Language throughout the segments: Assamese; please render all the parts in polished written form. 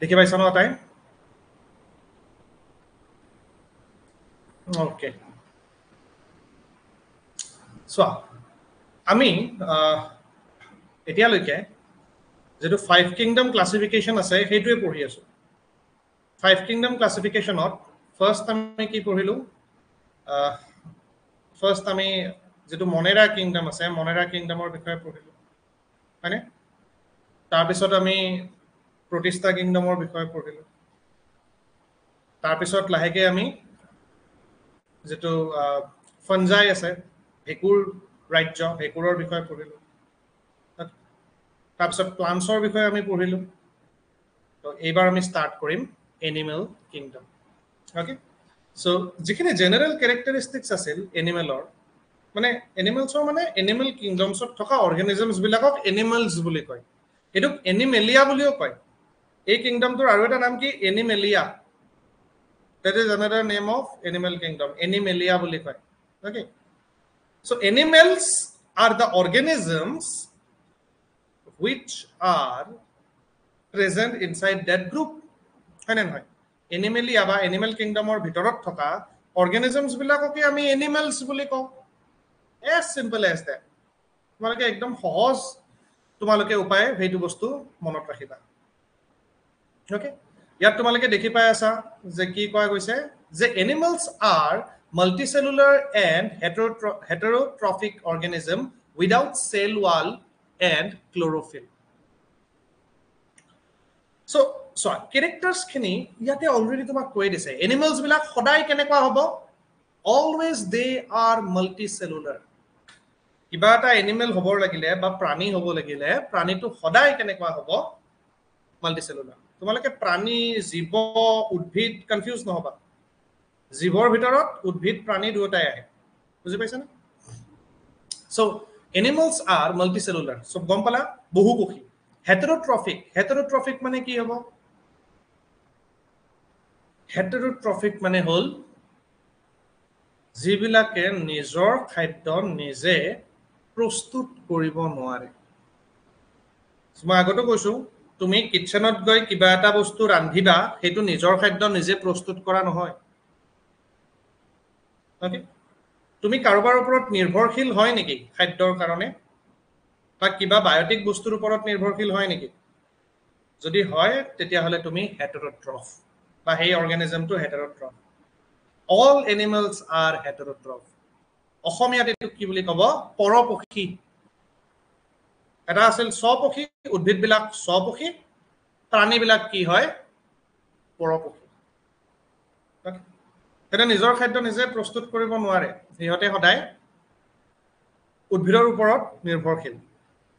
দেখি পাইছা ন তাই ওকে চোৱা আমি এতিয়ালৈকে যেটো ফাইভ কিংডম ক্লাসিফিকেশন আছে সেইটোৱে পঢ়ি আছো ফাইভ কিংডম ক্লাসিফিকেশনত ফাৰ্স্ট আমি কি পঢ়িলো ফাৰ্স্ট আমি যেটো মনেৰা কিংডম আছে মনেৰা কিংডমৰ বিষয়ে পঢ়িলো হয়নে তাৰপিছত আমি প্ৰতিষ্ঠা কিংডমৰ বিষয়ে পঢ়িলো তাৰপিছত লাহেকে আমি যেটো ফঞ্জাই আছে ভেকুৰ ৰাজ্য ভেকুৰৰ বিষয়ে পঢ়িলো তাৰপিছত প্লান্টছৰ বিষয়ে আমি পঢ়িলো তো এইবাৰ আমি ষ্টাৰ্ট কৰিম এনিমেল কিংডম ওকে সো যিখিনি জেনাৰেল ক্যাৰেক্টাৰিষ্টিক্স আছিল এনিমেলৰ মানে এনিমেলছৰ মানে এনিমেল কিংডমছত থকা অৰ্গানিজমছ বিলাকক এনিমেলছ বুলি কয় এটোক এনিমেলিয়া বুলিও কয় এই কিংডমটোৰ আৰু এটা নাম কি Animalia that is another name of animal kingdom animalia বুলি কয় okay so animals are the organisms which are present inside that group হয় নহয় এনিমেলিয়া বা এনিমেল কিংডমৰ ভিতৰত থকা অৰ্গানিজমছ বিলাককে আমি এনিমেলছ বুলি কওঁ as simple as that তোমালোকে একদম সহজ তোমালোকে উপায় সেইটো বস্তু মনত ৰাখিবা ওকে ইয়াত তোমালোকে দেখি পাই আছা যে কি কোৱা গৈছে যে animals are multicellular and heterotrophic organism without cell wall and chlorophyll so characters খিনি ইয়াতে অলৰেডি তোমাক কৈ দিছে এনিমেলছ বিলাক সদায় কেনেকুৱা হ'ব অলৱেজ দে আৰ মাল্টিসেলুলাৰ কিবা এটা এনিমেল হ'ব লাগিলে বা প্ৰাণী হ'ব লাগিলে প্ৰাণীটো সদায় কেনেকুৱা হ'ব মাল্টিসেলুলাৰ তোমালোকে প্ৰাণী জীৱ উদ্ভিদ কনফিউজ নহবা জীৱৰ ভিতৰত উদ্ভিদ প্ৰাণী দুটাই আহে বুজি পাইছানে সো এনিমেলছ আৰ মাল্টিসেলুলাৰ সব গম পালা বহুকোষী হেটেৰোট্ৰফিক মানে কি হ'ব হেটেৰোট্ৰফিক মানে হ'ল যিবিলাকে নিজৰ খাদ্য নিজে প্ৰস্তুত কৰিব নোৱাৰে মই আগতে কৈছো তুমি কিচেনত গৈ কিবা এটা বস্তু ৰান্ধিবা সেইটো নিজৰ খাদ্য নিজে প্ৰস্তুত কৰা নহয় ওকে তুমি কাৰোবাৰ ওপৰত নিৰ্ভৰশীল হয় নেকি খাদ্যৰ কাৰণে বা কিবা বায়োটিক বস্তুৰ ওপৰত নিৰ্ভৰশীল হয় নেকি যদি হয় তেতিয়া হলে তুমি হেটেৰোট্ৰফ বা সেই অৰ্গানিজমটো হেটেৰোট্ৰফ all animals are heterotroph অসমীয়াত এটো কি বুলি কব পৰপক্ষী এটা আছিল স্বপক্ষী উদ্ভিদ বিলাক স্বপক্ষী প্ৰাণী বিলাক কি হয় পৰপক্ষী এটা নিজৰ খাদ্য নিজে প্ৰস্তুত কৰিব নোৱাৰে সিহঁতে সদায় উদ্ভিদৰ ওপৰত নিৰ্ভৰশীল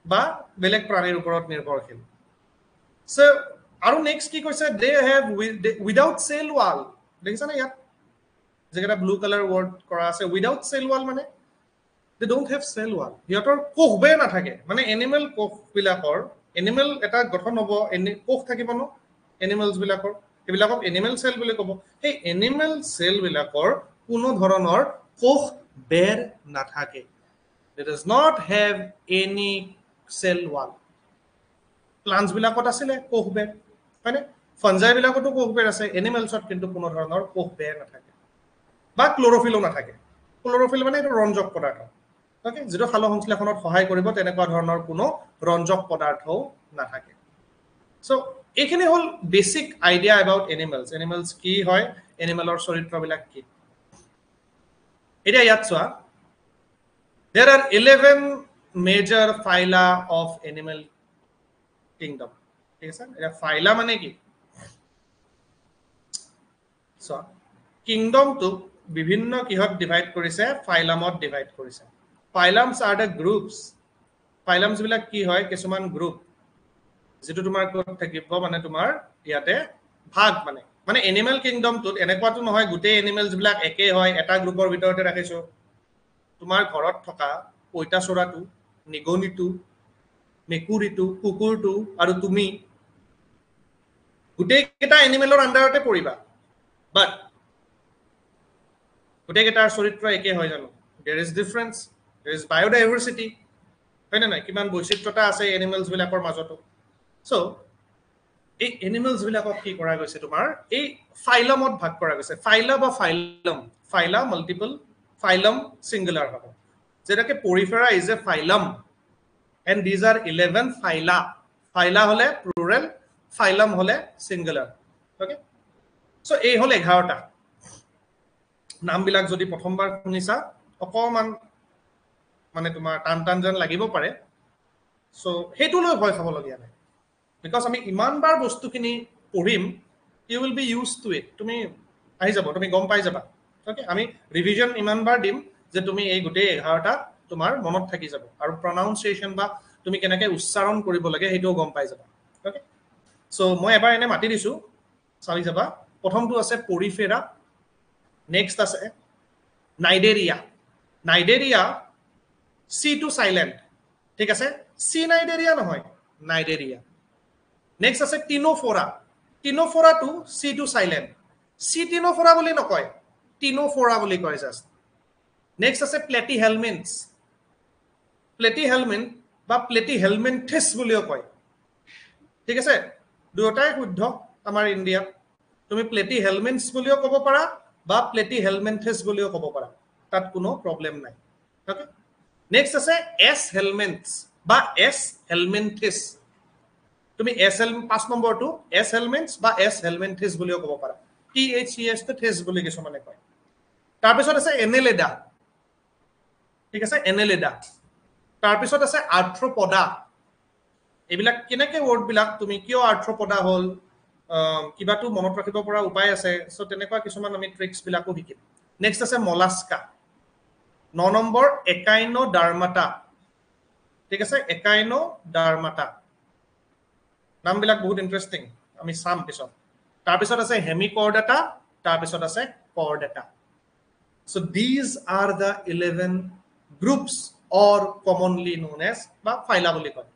বা বেলেগ প্ৰাণীৰ ওপৰত নিৰ্ভৰশীল সো আৰু নেক্সট কি কৈছে they have without cell wall দেখিছানে ইয়াত যেটা ব্লু কালাৰ ওয়াৰ্ড কৰা আছে উইদাউট সেল ওয়াল মানে they don't have cell wall সিহঁতৰ কোষবে নাথাকে মানে এনিমেল কোষ বিলাকৰ এনিমেল এটা গঠন হ'ব কোষ থাকিব ন এনিমেলছ বিলাকৰ এবিলাকক এনিমেল সেল বুলি ক'ব সেই এনিমেল সেল বিলাকৰ কোনো ধৰণৰ কোষ বেৰ নাথাকে it does not have any cell wall plants বিলাকত আছিল কোষ বেৰ হয়নে ফাঞ্জাই বিলাকতো কোষ বেৰ আছে এনিমেলছত কিন্তু কোনো ধৰণৰ কোষ বেৰ নাথাকে বা ক্লোৰোফিলো নাথাকে ক্লোৰোফিল মানে এটা ৰঞ্জক পদাৰ্থ ওকে যেটো সালোকসংশ্লেষণত সহায় কৰিব তেনেকুৱা ধৰণৰ কোনো ৰঞ্জক পদাৰ্থও নাথাকে সো এইখিনি হল বেসিক আইডিয়া অ্যাবাউট এনিমেলস কি হয় এনিমেলৰ চৰিত্ৰবিলাক কি এটা ইয়াত চোৱা there are 11 major phyla of animal kingdom ঠিক আছে এটা ফাইলা মানে কি সো কিংডমটো বিভিন্ন কিহত ডিভাইড কৰিছে ফাইলামত ডিভাইড কৰিছে ফাইলামস are the groups ফাইলামস বিলাক কি হয় কিছুমান গ্ৰুপ যেটো তোমাৰ কোড থাকিব মানে তোমাৰ ইয়াতে ভাগ মানে এনিমেল কিংডমটোত এনেকুৱাটো নহয় গোটেই এনিমেলস বিলাক একে হয় এটা গ্ৰুপৰ ভিতৰতে ৰাখিছো তোমাৰ ঘৰত থকা পইতাচোৰাটো নিগনিটো মেকুৰীটো কুকুৰটো আৰু তুমি গোটেই কেটা এনিমেলৰ আন্ডাৰতে পৰিবা বাট গোটেই কেটাৰ চৰিত্ৰ একে হয় জানো there is difference there is biodiversity হয় না নাই কিমান বৈচিত্ৰতা আছে এনিমেলস বিলাকৰ মাজতো সো এই এনিমেলছ বিলাকক কি কৰা গৈছে তোমাৰ এই ফাইলামত ভাগ কৰা গৈছে ফাইলা বা ফাইলাম ফাইলা মাল্টিপল ফাইলাম সিঙ্গুলার হ'ব যেটাকে Porifera is a phylum and these are 11 phyla phyla হলে plural phylum হলে singular okay so এই হল 11টা নাম বিলাক যদি প্ৰথমবাৰ শুনিছা অকমান মানে তোমাৰ টান যেন লাগিব পাৰে so হেতু লৈ ভয় খাব লগিয়া নাই because আমি ইমানবাৰ বস্তুখিনি পঢ়িম you will be used to it তুমি আহি যাব তুমি গম পাই যাবা okay আমি ৰিভিজন ইমানবাৰ দিম যে তুমি এই গুটে 11টা তোমাৰ মনত থাকি যাব আৰু pronunciation বা তুমি কেনেকৈ উচ্চাৰণ কৰিব লাগে হেতু গম পাই যাবা okay so মই এবাৰ এনে মাতি দিছো চালি যাবা প্ৰথমটো আছে পরিফেরা নেক্সট আছে নাইডেরিয়া নাইডেরিয়া সি টু সাইলেন্ট ঠিক আছে সি নাইডেরিয়া নহয় নাইডেরিয়া নেক্সট আছে Ctenophora Ctenophora two C two silent C Ctenophora বুলি নকয় টিনোফোরা বুলি কয় জাস্ট নেক্সট আছে প্লেটিহেলমিন্টস প্লেটিহেলমিন্ট বা প্লেটিহেলমিন্থিস বুলিও কয় ঠিক আছে দুটাই শুদ্ধ আমাৰ ইন্ডিয়া তুমি প্লেটিহেলমিন্টস বুলিও ক'ব পাৰা বা প্লেটিহেলমিন্থিস বুলিও ক'ব পাৰা তাত কোনো প্ৰবলেম নাই ওকে নেক্সট আছে এস হেলমেন্টস বা এস হেলমেন্থিস তুমি এস হেল 5 নম্বৰটো এস হেলমেন্টস বা এস হেলমেন্থিস বুলিও ক'ব পাৰা T H E S this বুলি কিছুমানে কয় তাৰ পিছত আছে এনেলেডা ঠিক আছে এনেলেডা তাৰ পিছত আছে আৰ্থ্ৰোপডা এইবিলাক কেনেকে ওয়াৰ্ড বিলাক তুমি কিয় আৰ্থ্ৰোপডা হল কিবাটো মনত ৰাখিব পৰা উপায় আছে সো তেনেকুৱা কিছুমান আমি ট্ৰিক্স বিলাকো শিকিম নেক্সট আছে মলাস্কা 9 নম্বৰ একাইনোডাৰ্মাটা ঠিক আছে একাইনোডাৰ্মাটা নাম বিলাক বহুত ইন্টাৰেস্টিং আমি সাম পিছত তাৰ পিছত আছে হেমিকৰ্ডাটা তাৰ পিছত আছে কৰ্ডাটা so these are the 11 groups or commonly known as বা ফাইলা বুলি কয়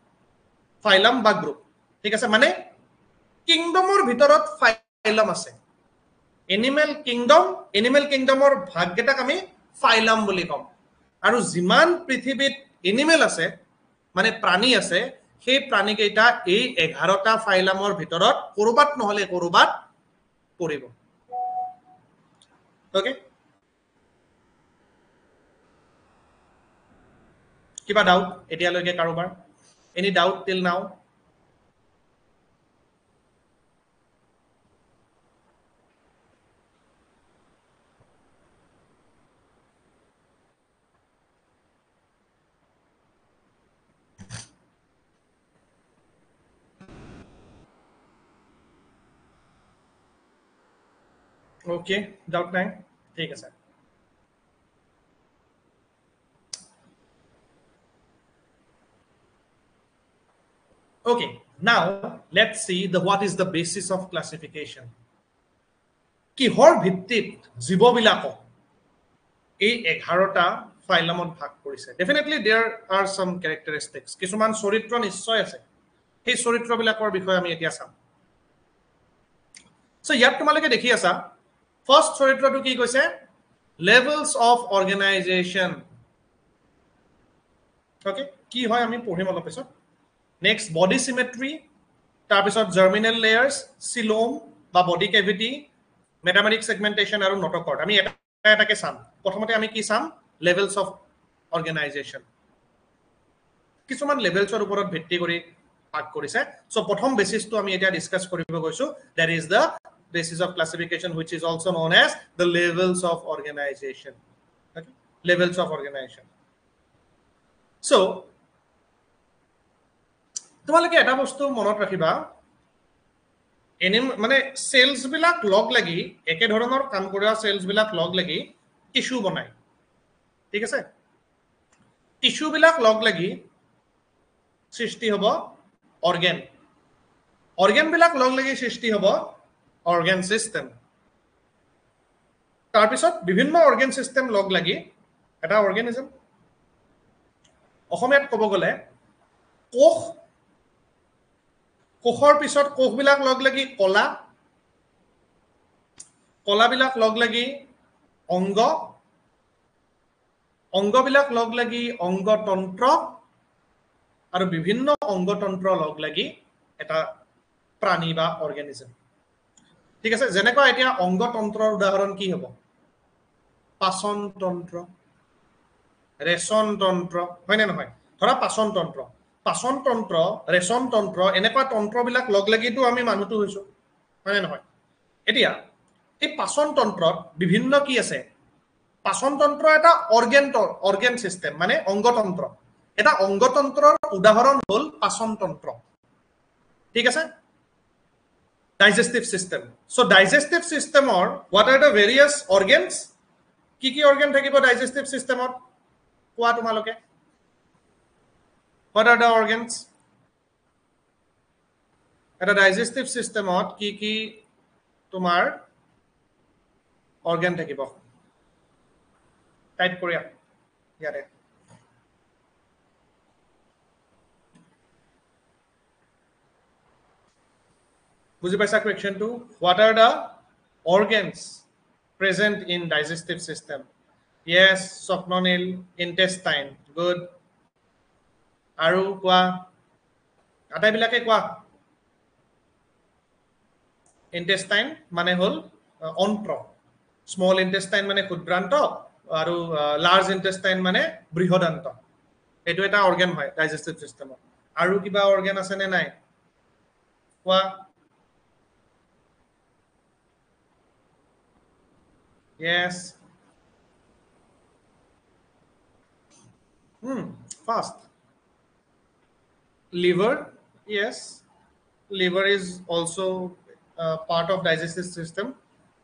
ফাইলাম বা গ্ৰুপ ঠিক আছে মানে কিংডমৰ ভিতৰত ফাইলাম আছে এনিমেল কিংডমৰ ভাগকেটাক আমি ফাইলাম বুলি কম আৰু যিমান পৃথিৱীত এনিমেল আছে মানে প্ৰাণী আছে সেই প্ৰাণী কেইটা এই 11টা ফাইলামৰ ভিতৰত কৰবাত নহলে কৰবাত পৰিব ওকে কিবা ডাউট এতিয়ালৈকে কাৰোবাৰ any doubt till now okay doubt নাই ঠিক আছে okay now let's see the what is the basis of classification কিহৰ ভিত্তিত জীৱবিলাক এই 11টা ফাইলামত ভাগ কৰিছে definitely there are some characteristics কিছুমান চৰিত্ৰ নিশ্চয় আছে সেই চৰিত্ৰবিলাকৰ বিষয়ে আমি এতিয়া চাম so ইয়াত তোমালোকে দেখি আছা ফাৰ্স্ট চৰিত্ৰটো কি কৈছে levels of organization okay কি হয় আমি পঢ়িম অলপ পিছত next body symmetry তাৰ পিছত germinal layers coelom বা body cavity metameric segmentation আৰু notochord আমি এটাকে চাম প্ৰথমতে আমি কি চাম levels of organization কিছুমান লেভেলছৰ ওপৰত ভিত্তি কৰি ভাগ কৰিছে সো প্ৰথম বেসিসটো আমি এতিয়া ডিসকাস কৰিব গৈছো that is the basis of classification which is also known as the levels of organization okay levels of organization so তোমালোকে এটা বস্তু মনত ৰাখিবা মানে সেলস বিলাক লগ লাগি একে ধৰণৰ কাম কৰা সেলস বিলাক লগ লাগি টিস্যু বনায় ঠিক আছে টিস্যু বিলাক লগ লাগি সৃষ্টি হ'ব অর্গান বিলাক লগ লাগি সৃষ্টি হ'ব অর্গান সিস্টেম তাৰ পিছত বিভিন্ন অৰ্গান সিস্টেম লগ লাগি এটা অৰ্গানিজম অসমীয়াত ক'ব গলে কোষৰ পিছত কোষবিলাক লগ লাগি কলাবিলাক লগ লাগি অংগবিলাক লগ লাগি অংগতন্ত্ৰ আৰু বিভিন্ন অংগতন্ত্ৰ লগ লাগি এটা প্ৰাণী বা অৰ্গেনিজম ঠিক আছে যেনেকুৱা এতিয়া অংগতন্ত্ৰৰ উদাহৰণ কি হ'ব পাচন তন্ত্ৰ ৰেচন তন্ত্ৰ হয় নে নহয় ধৰা পাচন তন্ত্ৰ ৰেচন তন্ত্ৰ এনেকুৱা তন্ত্ৰবিলাক লগ লাগিটো আমি মানুহটো হৈছো হয় নে নহয় এতিয়া এই পাচন তন্ত্ৰত বিভিন্ন কি আছে পাচন তন্ত্ৰ এটা অৰ্গেন সিস্টেম মানে অংগতন্ত্ৰ এটা অংগতন্ত্ৰৰ উদাহৰণ হ'ল পাচন তন্ত্ৰ ঠিক আছে digestive system so digestive system or what are the various organs কি organ থাকিব digestive system ত কোৱা তোমালোকে what are the organs এটা digestive system ত কি তোমাৰ organ থাকিব টাইপ কৰিয়া ইয়াৰে বুজি পাইছা কোৱেশ্চনটো what are the organs present in digestive system yes Swapnanil intestine good আৰু কোৱা আটাইবিলাকে কোৱা intestine মানে হল অন্ত্ৰ small intestine মানে ক্ষুদ্ৰান্ত আৰু large intestine মানে বৃহদান্ত এটো এটা organ হয় digestive system আৰু কিবা organ আছে নে নাই কোৱা yes fast liver yes liver is also part of digestive system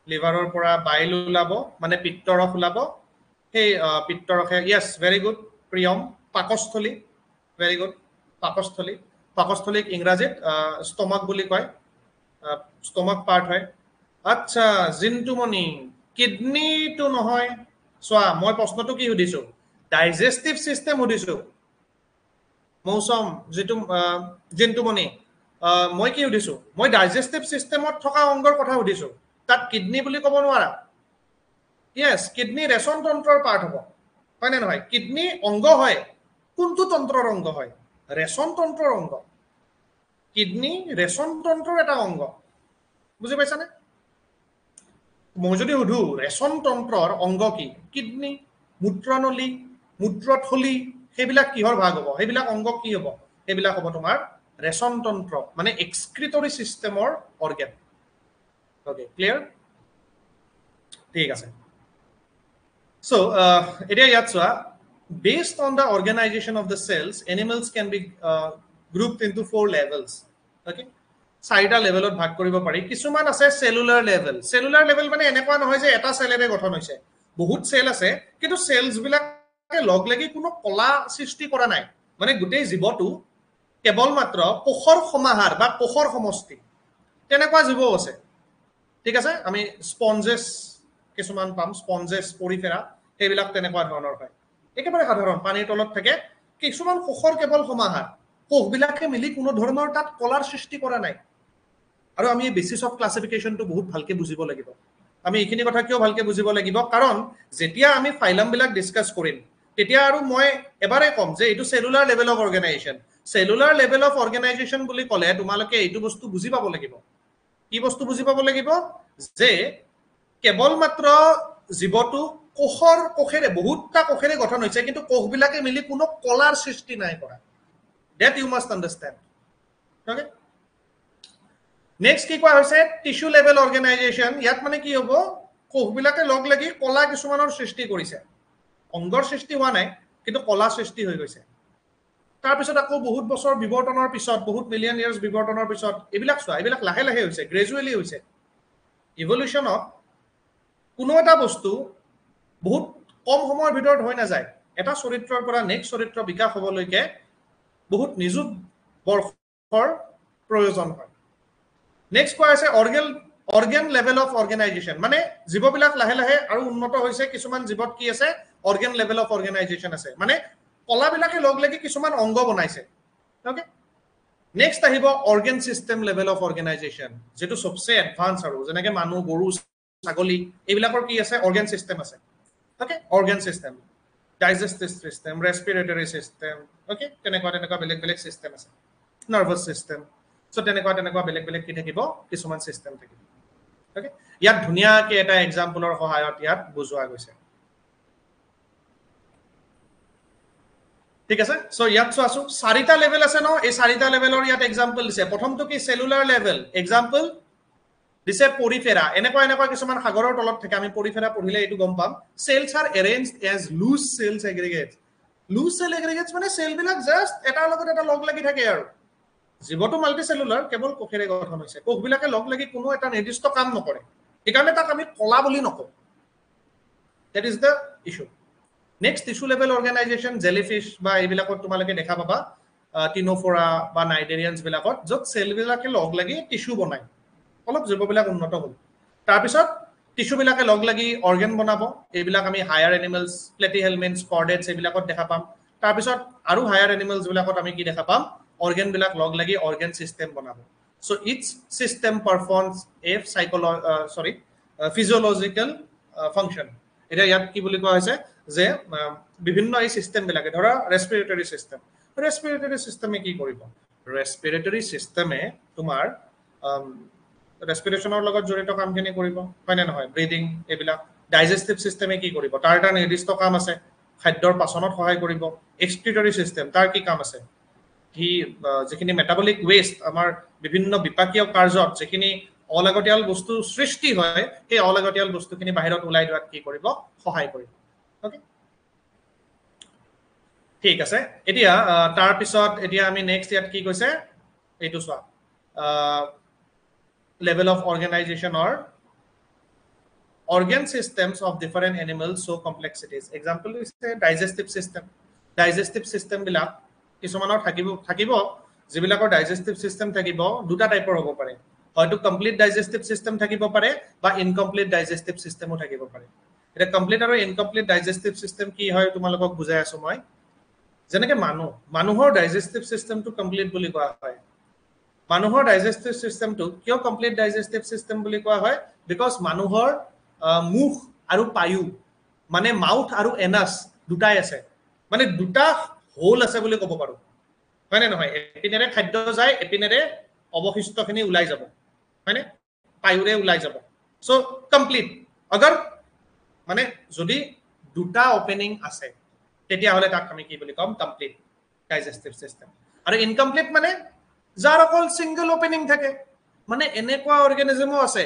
liverৰ পৰা bile ওলাব মানে পিত্তৰস ওলাব সেই পিত্তৰসে yes very good প্ৰিয়ম পাকস্থলী very good পাকস্থলীক ইংৰাজীত ষ্টমাক বুলি কয় ষ্টমাক পাৰ্ট হয় আচ্ছা জিন্তুমণি কিডনি তো নহয় সোৱা মই প্ৰশ্নটো কি সুধিছো ডাইজেষ্টিভ সিস্টেম সুধিছো মৌসম যেটো জিন্তুমণি মই কি সুধিছো মই ডাইজেষ্টিভ সিস্টেমত থকা অংগৰ কথা সুধিছো তাক কিডনি বুলি ক'ব নোৱাৰা yes কিডনি ৰেচন তন্ত্ৰৰ পাৰ্ট হ'ব হয় নে নহয় কিডনি অংগ হয় কোনটো তন্ত্ৰৰ অংগ হয় ৰেচন তন্ত্ৰৰ অংগ কিডনি ৰেচন তন্ত্ৰৰ এটা অংগ বুজি পাইছানে মই যদি সুধো ৰেচন তন্ত্ৰৰ অংগ কি কিডনি মূত্ৰনলী মূত্ৰথলী সেইবিলাক কিহৰ ভাগ হ'ব সেইবিলাক অংগ কি হ'ব সেইবিলাক হ'ব তোমাৰ ৰেচন তন্ত্ৰ মানে এক্সক্ৰিটৰি সিস্টেমৰ অৰ্গান ওকে ক্লিয়াৰ ঠিক আছে so এটা ইয়াত চোৱা based on the organization of the cells animals can be grouped into 4 levels okay চাৰিটা লেভেলত ভাগ কৰিব পাৰি কিছুমান আছে সেলুলাৰ লেভেল মানে এনেকুৱা নহয় যে এটা সেলেৰে গঠন হৈছে বহুত সেল আছে কিন্তু সেলস বিলাকে লগ লাগি কোনো কলা সৃষ্টি কৰা নাই মানে গোটেই জীৱটো কেৱল মাত্ৰ কোষৰ সমাহাৰ বা কোষৰ সমষ্টি তেনেকুৱা জীৱ আছে ঠিক আছে আমি স্পঞ্জেস কিছুমান পাম স্পঞ্জেস পৰিফেৰা সেইবিলাক তেনেকুৱা ধৰণৰ হয় একেবাৰে সাধাৰণ পানীৰ তলত থাকে কিছুমান কোষৰ কেৱল সমাহাৰ কোষবিলাকে মিলি কোনো ধৰণৰ তাত কলাৰ সৃষ্টি কৰা নাই আৰু আমি বেসিস অফ ক্লাসিফিকেশনটো বহুত ভালকে বুজিব লাগিব আমি এইখিনি কথা কিয় ভালকে বুজিব লাগিব কাৰণ যেতিয়া আমি ফাইলাম বিলাক ডিসকাস কৰিম তেতিয়া আৰু মই এবাৰে কম যে এটো সেলুলাৰ level of organisation সেলুলাৰ level of organisation বুলি ক'লে তোমালোকে এইটো বস্তু বুজি পাব লাগিব কি বস্তু বুজি পাব লাগিব যে কেৱল মাত্ৰ জীৱটো কোষেৰে বহুতটা কোষেৰে গঠন হৈছে কিন্তু কোষবিলাকে মিলি কোনো কলাৰ সৃষ্টি নাই কৰা that you must understand okay next কি কোৱা হৈছে টিস্যু লেভেল অৰ্গানাইজেশন ইয়াত মানে কি হ'ব কোষবিলাকে লগ লাগি কলা কিছুমানৰ সৃষ্টি কৰিছে অংগৰ সৃষ্টি হোৱা নাই কিন্তু কলা সৃষ্টি হৈ গৈছে তাৰ পিছত আকৌ বহুত বছৰ বিবৰ্তনৰ পিছত বহুত মিলিয়ন ইয়াৰ্স বিবৰ্তনৰ পিছত এইবিলাক চোৱা এইবিলাক লাহে লাহে হৈছে গ্ৰেজুৱেলি হৈছে ইভলিউশনত কোনো এটা বস্তু বহুত কম সময়ৰ ভিতৰত হৈ নাযায় এটা চৰিত্ৰৰ পৰা নেক্সট চৰিত্ৰ বিকাশ হ'বলৈকে বহুত নিযুত বৰ্ষৰ প্ৰয়োজন হয় নেক্সট কোৱা আছে অৰ্গান লেভেল অফ অৰ্গানাইজেশন মানে জীৱবিলাক লাহে লাহে আৰু উন্নত হৈছে কিছুমান জীৱত কি আছে অৰ্গান লেভেল অফ অৰ্গানাইজেশন আছে মানে কলাবিলাকে লগ লাগি কিছুমান অংগ বনাইছে ওকে নেক্সট আহিব organ system level of organisation যেটো সবচে এডভান্স আৰু যেনেকে মানুহ গৰু ছাগলী এইবিলাকৰ কি আছে অৰ্গান সিস্টেম আছে okay organ system digestive system respiratory system okay তেনেকুৱা বেলেগ বেলেগ সিস্টেম আছে নাৰ্ভাস সিস্টেম সো তেনেকুৱা বেলেগ বেলেগ কি থাকিব কিছুমান সিস্টেম থাকিব ওকে ইয়াত ধুনিয়াকে এটা এক্সাম্পলৰ সহায়ত ইয়াত বুজোৱা গৈছে ঠিক আছে সো ইয়াত চোৱাছো চাৰিটা লেভেল আছে ন এই চাৰিটা লেভেলৰ ইয়াত এক্সাম্পল দিছে প্ৰথমটো কি সেলুলাৰ লেভেল এক্সাম্পল দিছে পৰিফেৰা এনেকুৱা কিছুমান সাগৰৰ তলত থাকে আমি পৰিফেৰা পঢ়িলে এইটো গম পাম cells are arranged as loose cells aggregates loose cell aggregates মানে সেল বিলাক জাস্ট এটাৰ লগত এটা লগ লাগি থাকে আৰু জীৱটো মাল্টিসেলুলাৰ কেৱল কোষেৰে গঠন হৈছে কোষবিলাকে লগ লাগি কোনো এটা নিৰ্দিষ্ট কাম নকৰে এইকাৰণে তাক আমি কলা বুলি নকওঁ that is the issue next tissue level organization jellyfish বা এইবিলাকত তোমালোকে দেখা পাবা টিনোফোৰা বা নাইডেৰিয়ানছ বিলাকত যত সেল বিলাকে লগ লাগি টিস্যু বনায় অলপ জীৱবিলাক উন্নত হ'ল তাৰ পিছত টিস্যু বিলাকে লগ লাগি অৰ্গান বনাব এইবিলাক আমি হায়াৰ এনিমেলছ প্লেটিহেলমিনছ কৰ্ডেটছ এইবিলাকত দেখা পাম তাৰ পিছত আৰু হায়াৰ এনিমেলছ বিলাকত আমি কি দেখা পাম অৰ্গান বিলাক লগ লাগি অৰ্গান সিস্টেম বনাব সো ইচ সিস্টেম পাৰফৰ্মস এ ফিজিওলজিক্যাল ফাংশন এটা ইয়াত কি বুলি কোৱা হৈছে যে বিভিন্ন এই সিস্টেম বিলাকে ধৰা ৰেসপিৰেটৰি সিস্টেমে কি কৰিব ৰেসপিৰেটৰি সিস্টেমে তোমাৰ ৰেসপিৰেচনৰ লগত জড়িত কামখিনি কৰিব হয় নে নহয় ব্ৰিথিং এইবিলাক ডাইজেষ্টিভ সিস্টেমে কি কৰিব তাৰ এটা নিৰ্দিষ্ট কাম আছে খাদ্যৰ পাচনত সহায় কৰিব এক্সক্ৰিটৰি সিস্টেম তাৰ কি কাম আছে কি যিখিনি মেটাবলিক ওয়েস্ট আমাৰ বিভিন্ন বিপাকীয় কাৰ্যত যিখিনি অলাগতিয়াল বস্তু সৃষ্টি হয় সেই অলাগতিয়াল বস্তুখিনি বাহিৰত ওলাই যোৱাত কি কৰিব সহায় কৰিব ওকে ঠিক আছে এতিয়া তাৰ পিছত এতিয়া আমি নেক্সট ইয়াত কি কৈছে এইটো চোৱা level of organization or organ systems of different animals so complexities example is the digestive system bilak কিছুমানৰ থাকিব যিবিলাকৰ ডাইজেষ্টিভ সিস্টেম থাকিব দুটা টাইপৰ হ'ব পাৰে হয়তো কমপ্লিট ডাইজেষ্টিভ সিস্টেম থাকিব পাৰে বা ইনকমপ্লিট ডাইজেষ্টিভ সিস্টেমও থাকিব পাৰে এটা কমপ্লিট আৰু ইনকমপ্লিট ডাইজেষ্টিভ সিস্টেম কি হয় তোমালোকক বুজাই আছো মই যেনেকৈ মানুহৰ ডাইজেষ্টিভ সিস্টেমটো কমপ্লিট বুলি কোৱা হয় মানুহৰ ডাইজেষ্টিভ সিস্টেমটো কিয় কমপ্লিট ডাইজেষ্টিভ সিস্টেম বুলি কোৱা হয় বিকজ মানুহৰ মুখ আৰু পায়ু মানে মাউথ আৰু এনাস দুটাই আছে মানে দুটা হোল আছে বুলি ক'ব পাৰো হয় নে নহয় এপিনেৰে খাদ্য যায় এপিনেৰে অৱশিষ্টখিনি ওলাই যাব হয়নে পায়ুৰে ওলাই যাব সো কমপ্লিট अगर মানে যদি দুটা ওপেনিং আছে তেতিয়া হলে তাক আমি কি বুলি কম কমপ্লিট ডাইজেষ্টিভ সিস্টেম আৰু ইনকমপ্লিট মানে যাৰ অকল সিঙ্গল ওপেনিং থাকে মানে এনেকুৱা অৰ্গানিজমো আছে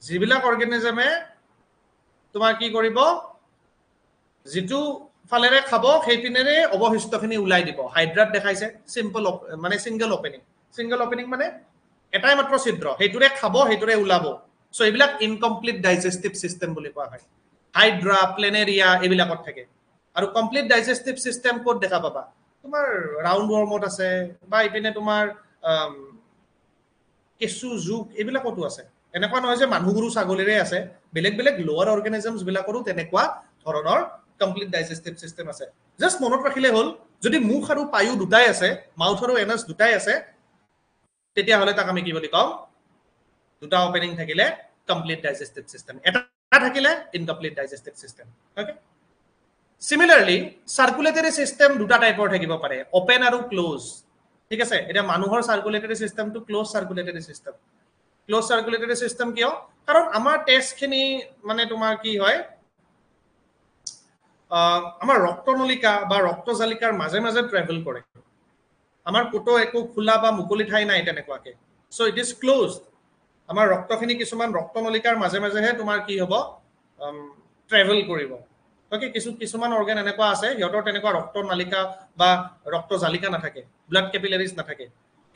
যিবিলাক অৰ্গানিজমে তোমাৰ কি কৰিব যেটো ফালেৰে খাব সেই পিনেৰে অৱশিষ্টখিনি ওলাই দিব হাইড্ৰাত দেখাইছে সিম্পল মানে সিঙ্গল ওপেনিং মানে এটাই মাত্ৰ ছিদ্ৰ হেতুৰে খাব হেতুৰে ওলাব সো এইবিলাক ইনকমপ্লিট ডাইজেষ্টিভ সিস্টেম বুলি কোৱা হয় হাইড্ৰা প্লেনেৰিয়া এইবিলাকত থাকে আৰু কমপ্লিট ডাইজেষ্টিভ সিস্টেম কোড দেখা পাবা তোমাৰ ৰাউন্ড ওয়াৰ্মত আছে বা ইপিনে তোমাৰ কেঁচু জুক এইবিলাকতো আছে এনেকুৱা নহয় যে মানুহগুৰু ছাগলীৰে আছে বেলেগ বেলেগ লোৱাৰ অৰ্গানিজমছ বিলাকৰো তেনেকুৱা ধৰণৰ কমপ্লিট ডাইজেষ্টিভ সিস্টেম আছে জাস্ট মনত ৰাখিলে হ'ল যদি মুখ আৰু পায়ু দুটাই আছে মাউথ আৰু এনাস দুটাই আছে তেতিয়া হলে তাক আমি কি বুলি কম দুটা ওপেনিং থাকিলে কমপ্লিট ডাইজেষ্টিভ সিস্টেম এটা থাকিলে incomplete digestive system okay Similarly, circulatory system দুটা টাইপৰ থাকিব পাৰে ওপেন আৰু ক্লোজ ঠিক আছে এটা মানুহৰ সাৰ্কুলেটৰি সিস্টেমটো ক্লোজ সাৰ্কুলেটৰি সিস্টেম কিয় কাৰণ আমাৰ টেষ্টখিনি মানে তোমাৰ কি হয় আমাৰ ৰক্তনলিকা বা ৰক্তজালিকাৰ মাজে মাজে ট্ৰেভেল কৰে আমাৰ কোটো একো খোলা বা মুকলি ঠাই নাই তেনেকুৱাকে সো ইট ইজ ক্লোজড আমাৰ ৰক্তখিনি কিছুমান ৰক্তনলিকাৰ মাজে মাজেহে তোমাৰ কি হ'ব ট্ৰেভেল কৰিব ওকে কিছুমান অৰ্গান এনেকুৱা আছে হিয়তৰ তেনেকুৱা ৰক্তনালিকা বা ৰক্তজালিকা নাথাকে ব্লাড ক্যাপিলাৰিজ নাথাকে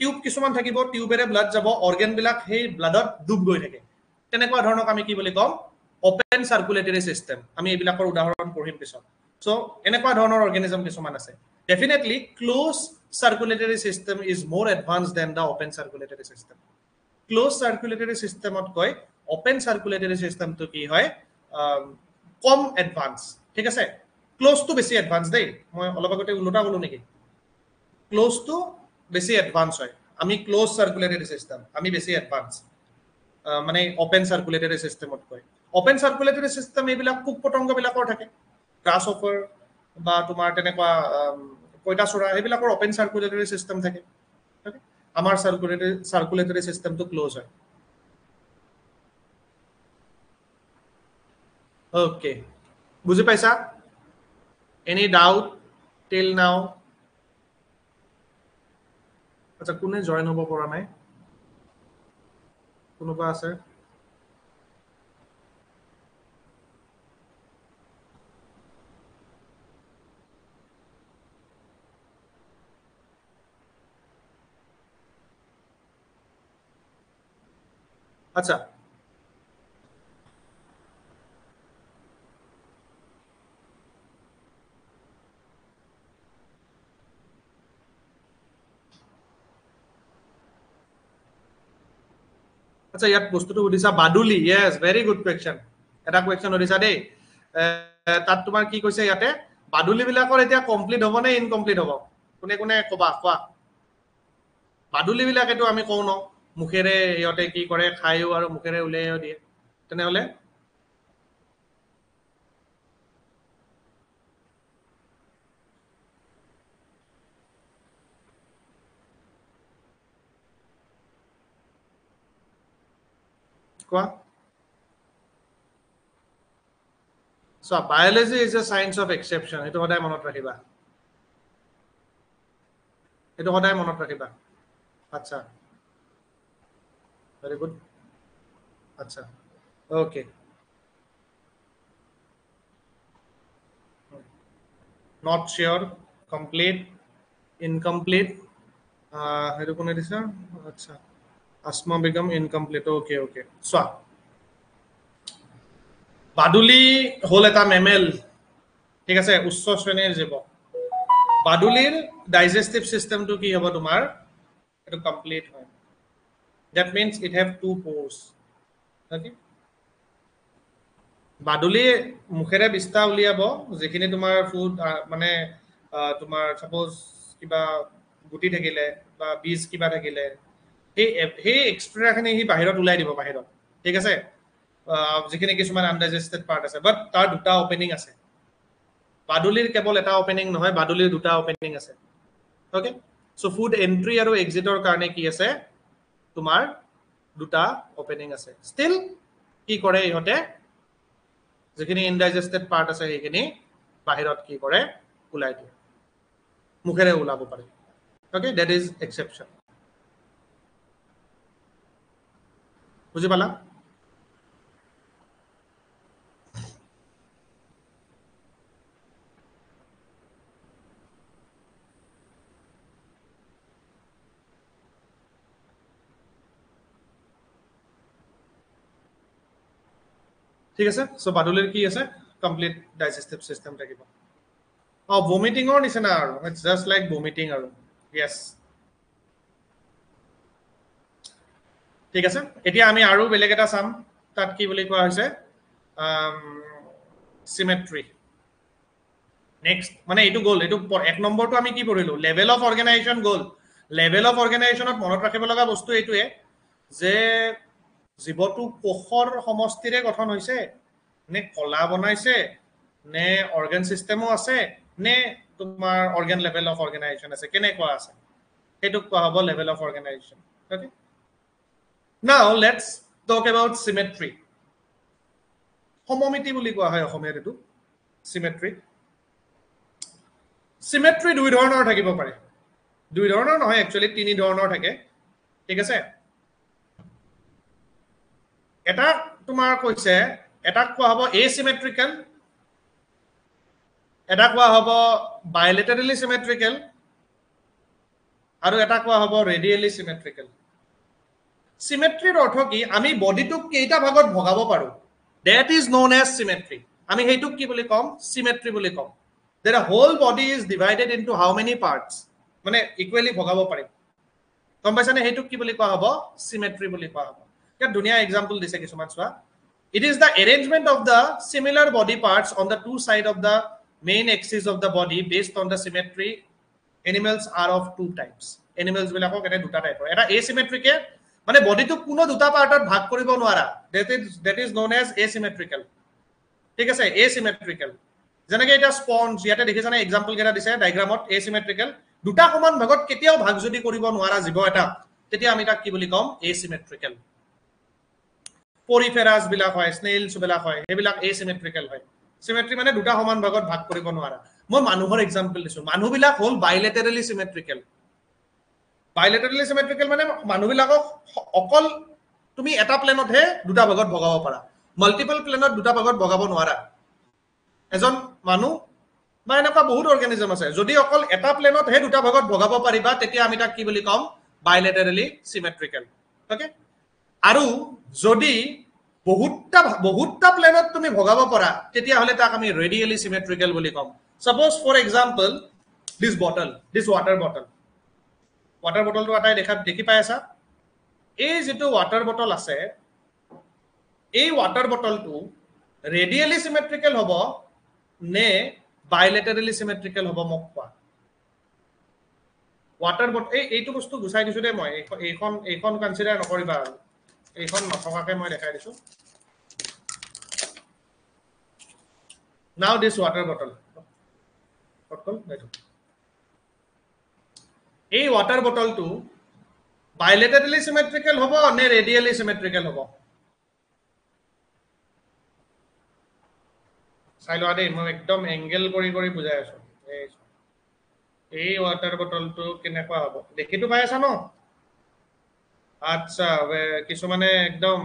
টিউব কিছুমান থাকিব টিউবেৰে ব্লাড যাব অৰ্গান বিলাক সেই ব্লাডত ডুব গৈ থাকে তেনেকুৱা ধৰণক আমি কি বুলি কম ওপেন সাৰ্কুলেটৰি সিস্টেম আমি এইবিলাকৰ উদাহৰণ পঢ়িম পিছত সো এনেকুৱা ধৰণৰ অৰ্গানিজম কিছুমান আছে definitely close circulatory system is more advanced than the open circulatory system close circulatory সিস্টেমত কয় ওপেন সার্কুলেটরি সিস্টেমটো কি হয় কম এডভান্স ঠিক আছে ক্লোজ টু বেছি এডভান্স দেই মই অলপ আগতে উল্টা বলো নেকি ক্লোজ টু বেছি এডভান্স হয় আমি ক্লোজ সার্কুলেটরি সিস্টেম আমি বেছি এডভান্স মানে ওপেন সার্কুলেটরি সিস্টেমত কয় ওপেন সার্কুলেটরি সিস্টেম এইবিলাক পোক পতংগ বিলাকৰ থাকে গ্ৰাছ অফাৰ বা তোমাৰ তেনেকুৱা পইতাচোৰা এইবিলাকৰ ওপেন সাৰ্কুলেটৰি সিস্টেম থাকে আমাৰ সার্কুলেটরি সিস্টেমটো ক্লোজ হয় ওকে বুজি পাইছা এনি ডাউট টিল নাও আচ্ছা কোনে জয়েন হ'ব পৰা নাই কোনোবা আছে আচ্ছা আচ্ছা ইয়াত বস্তুটো সুধিছা বাদুলি ইয়েস ভেরি গুড কোয়েশ্চন এটা কোয়েশ্চন সুধিছা দেই তাত তোমাৰ কি কৈছে ইয়াতে বাদুলি বিলাকৰ এতিয়া কমপ্লিট হ'ব নে ইনকমপ্লিট হ'ব কোনে কোনে কবা কোৱা বাদুলি বিলাকেতো আমি কওঁ ন মুখেৰে ইহঁতে কি কৰে খায়ও আৰু মুখেৰে উলিয়াইও দিয়ে তেনেহলে কোৱা So biology is a science of exception. Itu hodai monot rakhiba. Itu hodai monot rakhiba. Acha. Very good. Acha. Okay. Not sure. Complete. Incomplete. Itu kone disa. Acha. Asma Begum incomplete. Okay, okay. So. বাদুলি হল এটা মেমেল ঠিক আছে উচ্চ শ্ৰেণীৰ জীৱ বাদুলিৰ ডাইজেষ্টিভ সিস্টেমটো কি হ'ব তোমাৰ এটো কমপ্লিট হয় that means it have two pores okay বাদুলি মুখেৰে বিস্তা উলিয়াব যেখিনি তোমাৰ ফুড মানে তোমাৰ সাপোজ কিবা গুটি থাকিলে বা বীজ কিবা থাকিলে সেই এক্সট্ৰাখিনি হি বাহিৰত উলাই দিব বাহিৰত ঠিক আছে যেখিনি কিছুমান আনডাইজেষ্টেড পাৰ্ট আছে বাট তাৰ দুটা ওপেনিং আছে বাদুলিৰ কেৱল এটা ওপেনিং নহয় বাদুলিৰ দুটা ওপেনিং আছে ওকে সো ফুড এন্ট্ৰি আৰু এক্সিটৰ কাৰণে কি আছে তোমাৰ দুটা ওপেনিং আছে ষ্টিল কি কৰে ইহতে যেখিনি ইনডাইজেষ্টেড পাৰ্ট আছে সেইখিনি বাহিৰত কি কৰে উলাই দিয়ে মুখেৰে উলাব পাৰে ওকে দ্যাট ইজ এক্সেপশন বুজি পালা ঠিক আছে সো বাদুলিৰ কি আছে কমপ্লিট ডাইজেষ্টিভ সিস্টেম থাকিব ভমিটিংৰ নিচিনা আৰু ইটস জাস্ট লাইক ভমিটিং আৰু ইয়েস ঠিক আছে এতিয়া আমি আৰু বেলেগ এটা চাম তাত কি বুলি কোৱা হৈছে সিমেট্ৰি নেক্সট মানে এইটো গোল এইটো এক নম্বৰটো আমি কি পঢ়িলো লেভেল অফ অৰ্গানাইজেশ্যন গোল লেভেল অফ অৰ্গানাইজেশ্যনত মনত ৰাখিব লগা বস্তু এইটোৱে যে জীৱটো কোষৰ সমষ্টিৰে গঠন হৈছে নে কলা বনাইছে নে অৰ্গান সিস্টেমো আছে নে তোমাৰ অৰ্গান লেভেল অফ অৰ্গানাইজেশ্যন আছে কেনেকুৱা আছে সেইটো কোৱা হ'ব level of organization okay now let's talk about symmetry সমমিতি বুলি কোৱা হয় অসমীয়াত এটো সিমেট্ৰি সিমেট্ৰি দুই ধৰণৰ থাকিব পাৰে দুই ধৰণৰ নহয় একচুয়ালি তিনি ধৰণৰ থাকে ঠিক আছে এটা তোমাৰ কৈছে এটা কোৱা হ'ব এসিমেট্ৰিক্যাল এটা কোৱা হ'ব বাইলেটাৰালি সিমেট্ৰিক্যাল আৰু এটা কোৱা হ'ব ৰেডিয়েলি সিমেট্ৰিক্যাল সিমেট্ৰিৰ অৰ্থ কি আমি বডিটোক কেইটা ভাগত ভগাব পাৰো that is known as symmetry আমি হেইটুক কি বুলি কম symmetry বুলি কম that a whole body is divided into how many parts মানে ইকুৱেলি ভগাব পাৰিম গম পাইছানে হেইটুক কি বুলি কোৱা হ'ব symmetry বুলি কোৱা হ'ব এটা দুনিয়া এক্সাম্পল দিছে কিছুমান চোৱা it is the arrangement of the similar body parts on the two side of the main axis of the body based on the symmetry animals are of two types animals বিলাকক এটা দুটা টাইপৰ এটা asymmetrical মানে বডিটো কোনো দুটা পাৰ্টত ভাগ কৰিব নোৱাৰা that is known as asymmetrical ঠিক আছে asymmetrical যেনেকৈ এটা স্পঞ্জ ইয়াতে দেখিছা না এক্সাম্পল কেটা দিছে ডায়াগ্ৰামত asymmetrical দুটা সমান ভাগত কেতিয়াও ভাগ যদি কৰিব নোৱাৰা জীৱ এটা তেতিয়া আমি তাক কি বুলি কম asymmetrical পরিফেরাস বিলাক হয় স্নেইলস বিলাক হয় হেবিলাক asymmetrical হয় symmetry মানে দুটা সমান ভাগত ভাগ কৰিব নোৱাৰা মই মানুহৰ এক্সাম্পল দিছো মানুহ বিলাক হল bilaterally symmetrical bilaterally symmetrical মানে মানুহ বিলাকক অকল তুমি এটা প্লেনত হে দুটা ভাগত ভগাব পাৰা মাল্টিপল প্লেনত দুটা ভাগত ভগাব নোৱাৰা এজন মানুহ বা এনেকুৱা বহুত অৰ্গানিজম আছে যদি অকল এটা প্লেনত হে দুটা ভাগত ভগাব পাৰিবা তেতিয়া আমি তাক কি বুলি কম bilaterally symmetrical ওকে আৰু যদি বহুতটা প্লেনত তুমি ভগাব পাৰা তেতিয়া হলে তাক আমি radially symmetrical বুলি কম suppose for example this water bottle টো আটাই দেখি পাই আছা এই যেটো water bottle আছে এই water bottle টো radially symmetrical হ'ব নে bilaterally symmetrical হ'ব মোক কোৱা water bottle এইটো বস্তু গুছাই দিছো দে মই এইখন কনসিডাৰ নকৰিবা আৰু এইখন নথকাকে মই দেখাই দিছো now this water bottle এই water bottle টো bilaterally symmetrical হ'ব নে radially symmetrical হ'ব চাই লোৱা দেই মই একদম এংগেল কৰি বুজাই আছো এই water bottle টো কেনেকুৱা হ'ব দেখিটো পাই আছা ন আচ্ছা কিছুমানে একদম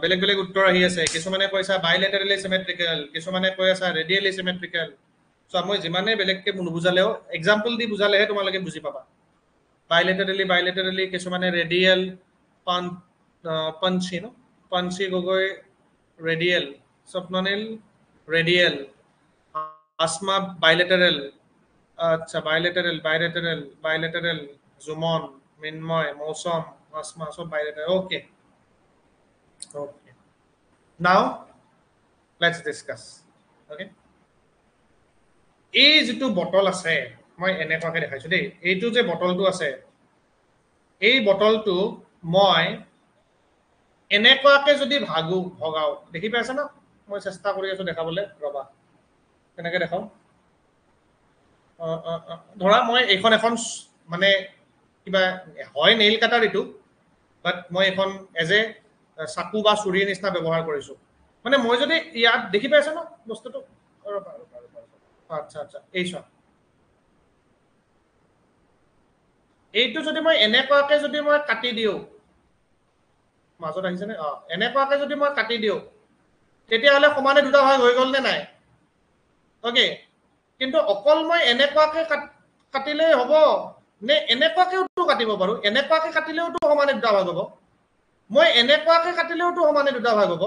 বেলেগ উত্তৰ আহি আছে কিছুমানে কৈছা bilaterally symmetrical কিছুমানে কৈ আছে radially symmetrical সো মই যিমানে বেলেগকে নুবুজালেও এক্সাম্পল দি বুজালেহে তোমালোকে বুজি পাবা bilaterally কিছুমানে radial Panji Gogoi radial Swapnanil radial Asma bilateral আচ্ছা bilateral জুমন মিন্ময় মৌসম আসমা সব bilateral okay now let's discuss okay এই যেটো বটল আছে মই এনেকুৱাকে দেখাইছো দেই এইটো যে বটলটো আছে এই বটলটো মই এনেকুৱাকে যদি ভগাও দেখি পাইছা না মই চেষ্টা কৰি আছো দেখাবলৈ ৰবা কেনেকৈ দেখাও ধৰা মই এখন মানে কিবা হয় নেইল কাটাৰ ইটো বাট মই এখন এজ এ চাকু বা ছুৰীৰ নিচিনা ব্যৱহাৰ কৰিছো মানে মই যদি ইয়াত দেখি পাইছা না বস্তুটো আচ্ছা এই চোৱা এইটো যদি মই এনেকুৱাকে যদি মই কাটি দিও মাজত আহিছে নে এনেকুৱাকে যদি মই কাটি দিও তেতিয়া হলে সমানে দুটা ভাগ হৈ গল নে নাই ওকে কিন্তু অকল মই এনেকুৱাকে কাটিলে হ'ব নে এনেকুৱাকেও কাটিব পাৰো এনেকুৱাকে কাটিলেওটো সমানে দুটা ভাগ হ'ব মই এনেকুৱাকে কাটিলেওটো সমানে দুটা ভাগ হ'ব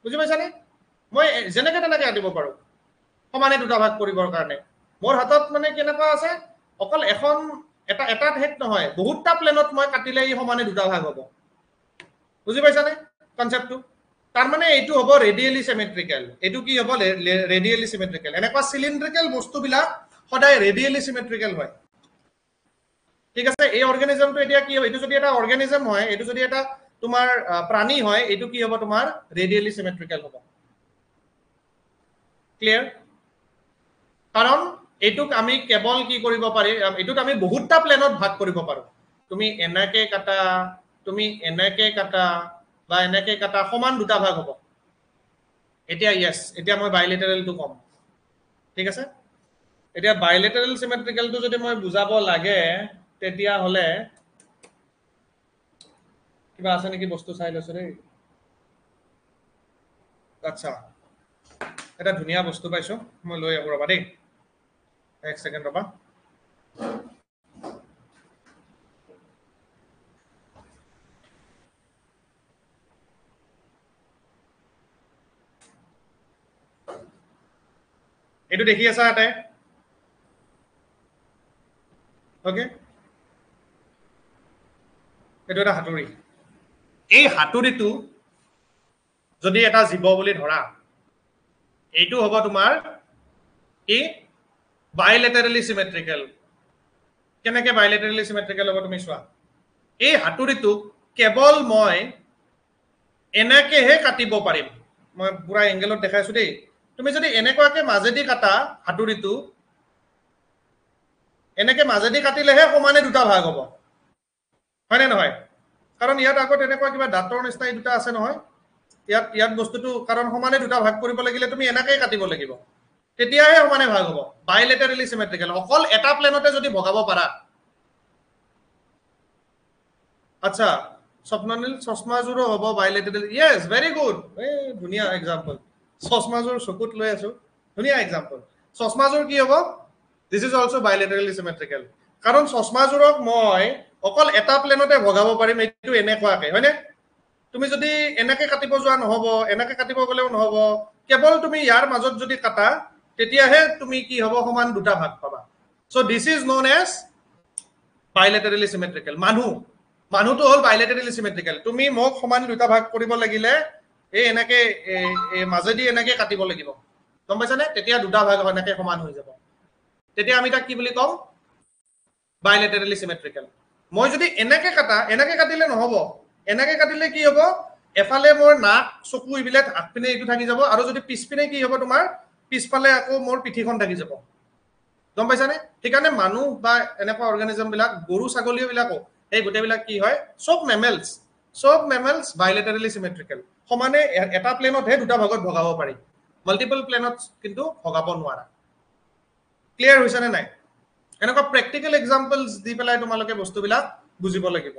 বুজি পাইছানে মই যেনেকে তেনেকে কাটিব পাৰো সমানে দুটা ভাগ কৰিবৰ কাৰণে মোৰ হাতত মানে কেনেকুৱা আছে অকল এখন এটা হেড নহয় বহুতটা প্লেনত মই কাটিলে ই সমানে দুটা ভাগ হ'ব বুজি পাইছানে কনসেপ্টটো তাৰ মানে এইটো হ'ব ৰেডিয়েলি সিমেট্ৰিক্যাল এইটো কি হ'ব ৰেডিয়েলি সিমেট্ৰিক্যাল এনেকুৱা সিলিন্ড্ৰিক্যাল বস্তুবিলাক সদায় ৰেডিয়েলি সিমেট্ৰিক্যাল হয় ঠিক আছে এই অৰ্গানিজমটো এতিয়া কি হ'ব এইটো যদি এটা অৰ্গানিজম হয় এইটো যদি এটা তোমাৰ প্ৰাণী হয় এইটো কি হ'ব তোমাৰ ৰেডিয়েলি সিমেট্ৰিক্যাল হ'ব ক্লিয়াৰ কাৰণ এইটোক আমি কেৱল কি কৰিব পাৰি এইটোক আমি বহুতটা প্লেনত ভাগ কৰিব পাৰো তুমি এনেকে কাটা তুমি এনেকে কাটা বা এনেকে কাটা সমান দুটা ভাগ হ'ব এতিয়া ইয়েস এতিয়া মই বাইলেটাৰেলটো কম ঠিক আছে এতিয়া বাইলেটাৰেল সিমেট্ৰিক্যালটো যদি মই বুজাব লাগে তেতিয়া হলে কিবা আছে নেকি বস্তু চাই লৈছো ৰে আচ্ছা এটা ধুনিয়া বস্তু পাইছো মই লৈ আব ৰবা দেই এক সেকেন্ড ৰবা এটো দেখি আছা আতে ওকে এটো এটা হাতুৰি এই হাতুৰিটো যদি এটা জীৱ বুলি ধৰা এইটো হ'ব তোমাৰ কি বাইলেটাৰেলি সিমেট্ৰিক্যাল কেনেকে বাইলেটাৰেলি সিমেট্ৰিক্যাল হ'ব তুমি চোৱা এই হাতুৰিটো কেৱল মই এনেকেহে কাটিব পাৰিম মই পুৰা এংগেলত দেখাইছো দেই তুমি যদি এনেকুৱাকে মাজেদি কাটা হাতুৰিটো এনেকে মাজেদি কাটিলেহে সমানে দুটা ভাগ হ'ব হয়নে নহয় কাৰণ ইয়াত আগত এনেকুৱা কিবা দাঁতৰ নিচিনা এই দুটা আছে নহয় ইয়াত বস্তুটো কাৰণ সমানে দুটা ভাগ কৰিব লাগিলে তুমি এনেকৈ কাটিব লাগিব তেতিয়াহে সমানে ভাগ হ'ব বাইলেটাৰেলি সিমেট্ৰিকেল অকল এটা প্লেনতে যদি ভগাব পাৰা আচ্ছা স্বপ্ননীল চশমাজোৰো হ'ব বাইলেটাৰেল ইয়েছ ভেৰি গুড এই ধুনীয়া এক্সাম্পল চশমাজোৰ চকুত লৈ আছো ধুনীয়া এক্সাম্পল চশমাজোৰ কি হ'ব দিছ ইজ অলছ' বাইলেটাৰেলি সিমেট্ৰিকেল কাৰণ চশমাজোৰক মই অকল এটা প্লেনতে ভগাব পাৰিম এইটো এনেকুৱাকে হয়নে তুমি যদি এনেকে কাটিব যোৱা নহ'ব এনেকে কাটিব গ'লেও নহ'ব কেৱল তুমি ইয়াৰ মাজত যদি কাটা তেতিয়াহে তুমি কি হ'ব সমান দুটা ভাগ পাবা চ' দিছ ইজ ন'ন এজ বাইলেটাৰেলি সিমেট্ৰিকেল মানুহটো হ'ল বাইলেটাৰেলি সিমেট্ৰিকেল তুমি মোক সমান দুটা ভাগ কৰিব লাগিলে এই এনেকে মাজেদি এনেকে কাটিব লাগিব গম পাইছানে তেতিয়া দুটা ভাগ এনেকে সমান হৈ যাব তেতিয়া আমি তাক কি বুলি কম বাইলেটাৰেলি সিমেট্ৰিকেল মই যদি এনেকে কাটিলে নহ'ব এনেকে কাটিলে কি হ'ব এফালে মোৰ নাক চকু এইবিলাক আগপিনে এইটো থাকি যাব আৰু যদি পিছপিনে কি হ'ব তোমাৰ পিছফালে আকৌ মোৰ পিঠিখন থাকি যাব গম পাইছানে সেইকাৰণে মানুহ বা এনেকুৱা অৰ্গানিজম বিলাক গৰু ছাগলী বিলাকো এই গোটেইবিলাক কি হয় সব মেমেলছ বাইলেটাৰেলি সিমেট্ৰিকেল সমানে এটা প্লেনতহে দুটা ভাগত ভগাব পাৰি মাল্টিপল প্লেনত কিন্তু ভগাব নোৱাৰা ক্লিয়াৰ হৈছে নে নাই এনেকুৱা প্ৰেক্টিকেল এক্সাম্পলছ দি পেলাই তোমালোকে বস্তুবিলাক বুজিব লাগিব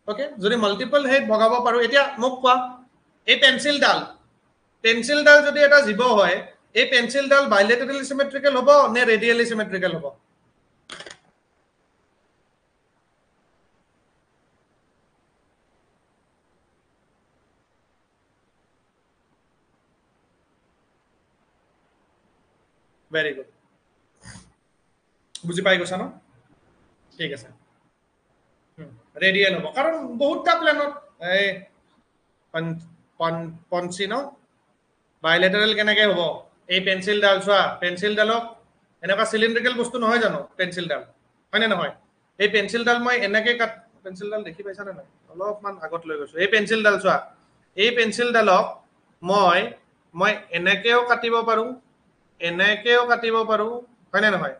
ওকে যদি মাল্টিপল হেড ভগাব পাৰো এতিয়া মোক কোৱা এই পেন্সিলডাল যদি এটা জীৱ হয় এই পেন্সিলডাল বাইলেটাৰেলি সিমেট্ৰিকেল হ'ব নে ৰেডিয়েলি সিমেট্ৰিকেল হ'ব ভেৰি গুড বুজি পাই গৈছা ন ঠিক আছে ৰেডিয়েল হ'ব কাৰণ বহুতটা প্লেনত এই পঞ্চি ন বাইলেটাৰেল কেনেকৈ হ'ব এই পেন্সিলডাল চোৱা পেন্সিলডালক এনেকুৱা চিলিণ্ড্ৰিকেল বস্তু নহয় জানো পেন্সিলডাল হয়নে নহয় এই পেন্সিলডাল মই এনেকৈ পেন্সিলডাল দেখি পাইছানে নাই অলপমান আগত লৈ গৈছোঁ এই পেন্সিলডাল চোৱা এই পেন্সিলডালক মই এনেকৈও কাটিব পাৰোঁ হয়নে নহয়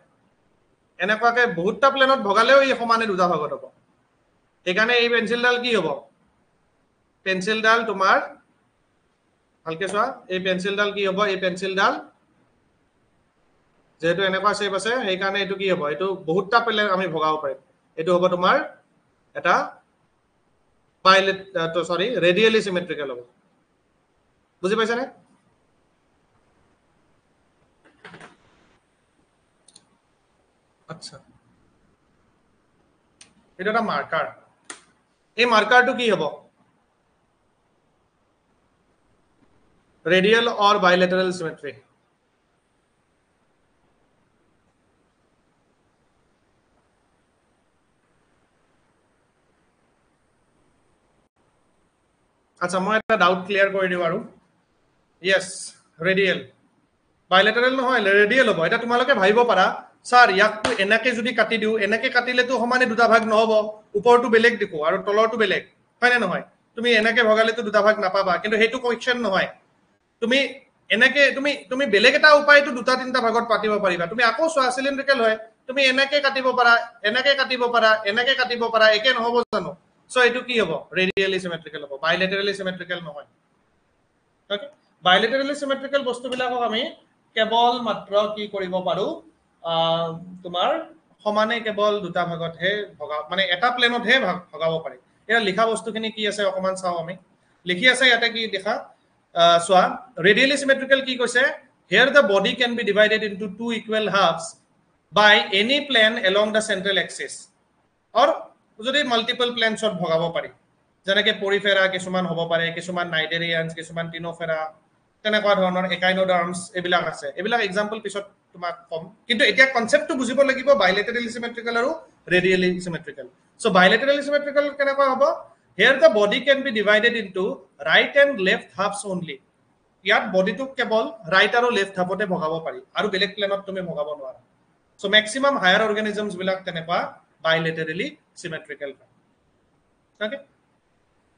এনেকুৱাকৈ বহুতটা প্লেনত ভগালেও এই সমানে দুটা ভাগত হ'ব সেইকাৰণে এই পেন্সিলডাল কি হ'ব পেন্সিলডাল তোমাৰ ভালকে চোৱা এই পেন্সিলডাল কি হ'ব এই পেন্সিলডাল যেহেতু এনেকুৱা শেপ আছে সেইকাৰণে এইটো কি হ'ব এইটো বহুতটা প্লেন আমি ভগাব পাৰিম এইটো হ'ব তোমাৰ এটা ৰেডিয়েলি সিমেট্ৰিকেল হ'ব বুজি পাইছানে আচ্ছা এটা এটা মাৰ্কাৰ এই মাৰ্কাৰটো কি হ'ব ৰেডিয়েল অৰ বাইলেটাৰেল সিমেট্ৰি আচ্ছা মই এটা ডাউট ক্লিয়াৰ কৰি দিওঁ আৰু ইয়েছ ৰেডিয়েল বাইলেটাৰেল নহয় ৰেডিয়েল হ'ব এটা তোমালোকে ভাবিব পাৰা স্যাৰ ইয়াকটো এনেকে যদি কাটি দিওঁ এনেকে কাটিলেতো সমানে দুটা ভাগ নহ'ব ওপৰটো বেলেগ দেখো আৰু তলৰটো বেলেগ হয়নে নহয় তুমি এনেকে ভগালেতো দুটা ভাগ নাপাবা কিন্তু সেইটো কোৱেশ্চন নহয় তুমি এনেকে তুমি বেলেগ এটা উপায়টো দুটা তিনিটা ভাগত পাতিব পাৰিবা তুমি আকৌ চোৱা চিলিণ্ড্ৰিকেল হয় তুমি এনেকে কাটিব পাৰা একে নহ'ব জানো সো এইটো কি হ'ব ৰেডিয়েলি সিমেট্ৰিকেল হ'ব বাইলেটাৰেলি সিমেট্ৰিকেল নহয় ওকে বাইলেটাৰেলি সিমেট্ৰিকেল বস্তুবিলাকক আমি কেৱল মাত্ৰ কি কৰিব পাৰো তোমাৰ সমানে কেৱল দুটা ভাগতহে ভগা মানে এটা প্লেনতহে ভগাব পাৰি এটা লিখা বস্তুখিনি কি আছে অকমান চাও আমি লিখি আছে ইয়াতে কি দেখা চোৱা ৰেডিয়েলি সিমেট্ৰিকেল কি কৈছে here the body can be divided into two equal halves by any plane along the central axis or যদি মাল্টিপল প্লেনছত ভগাব পাৰি যেনেকে পৰিফেৰা কিছুমান হ'ব পাৰে কিছুমান নাইডেৰিয়ানছ কিছুমান টিনোফেৰা তেনেকুৱা ধৰণৰ একাইনোডাৰ্মছ এইবিলাক আছে এইবিলাক এক্সাম্পল পিছত তোমাক কম কিন্তু এতিয়া কনসেপ্টটো বুজিব লাগিব বাইলেটাৰেলি সিমেট্ৰিকেল আৰু ৰেডিয়েলি সিমেট্ৰিকেল সো বাইলেটাৰেলি সিমেট্ৰিকেল কেনেকুৱা হ'ব here the body can be divided into right and left halves only ইয়াত বডিটো কেৱল ৰাইট আৰু লেফট হাফতে ভগাব পাৰি আৰু বেলেগ প্লেনত তুমি ভগাব নোৱাৰা সো ম্যাক্সিমাম হায়াৰ অৰ্গানিজমছ বিলাক তেনেকুৱা বাইলেটাৰেলি সিমেট্ৰিকেল হয় ওকে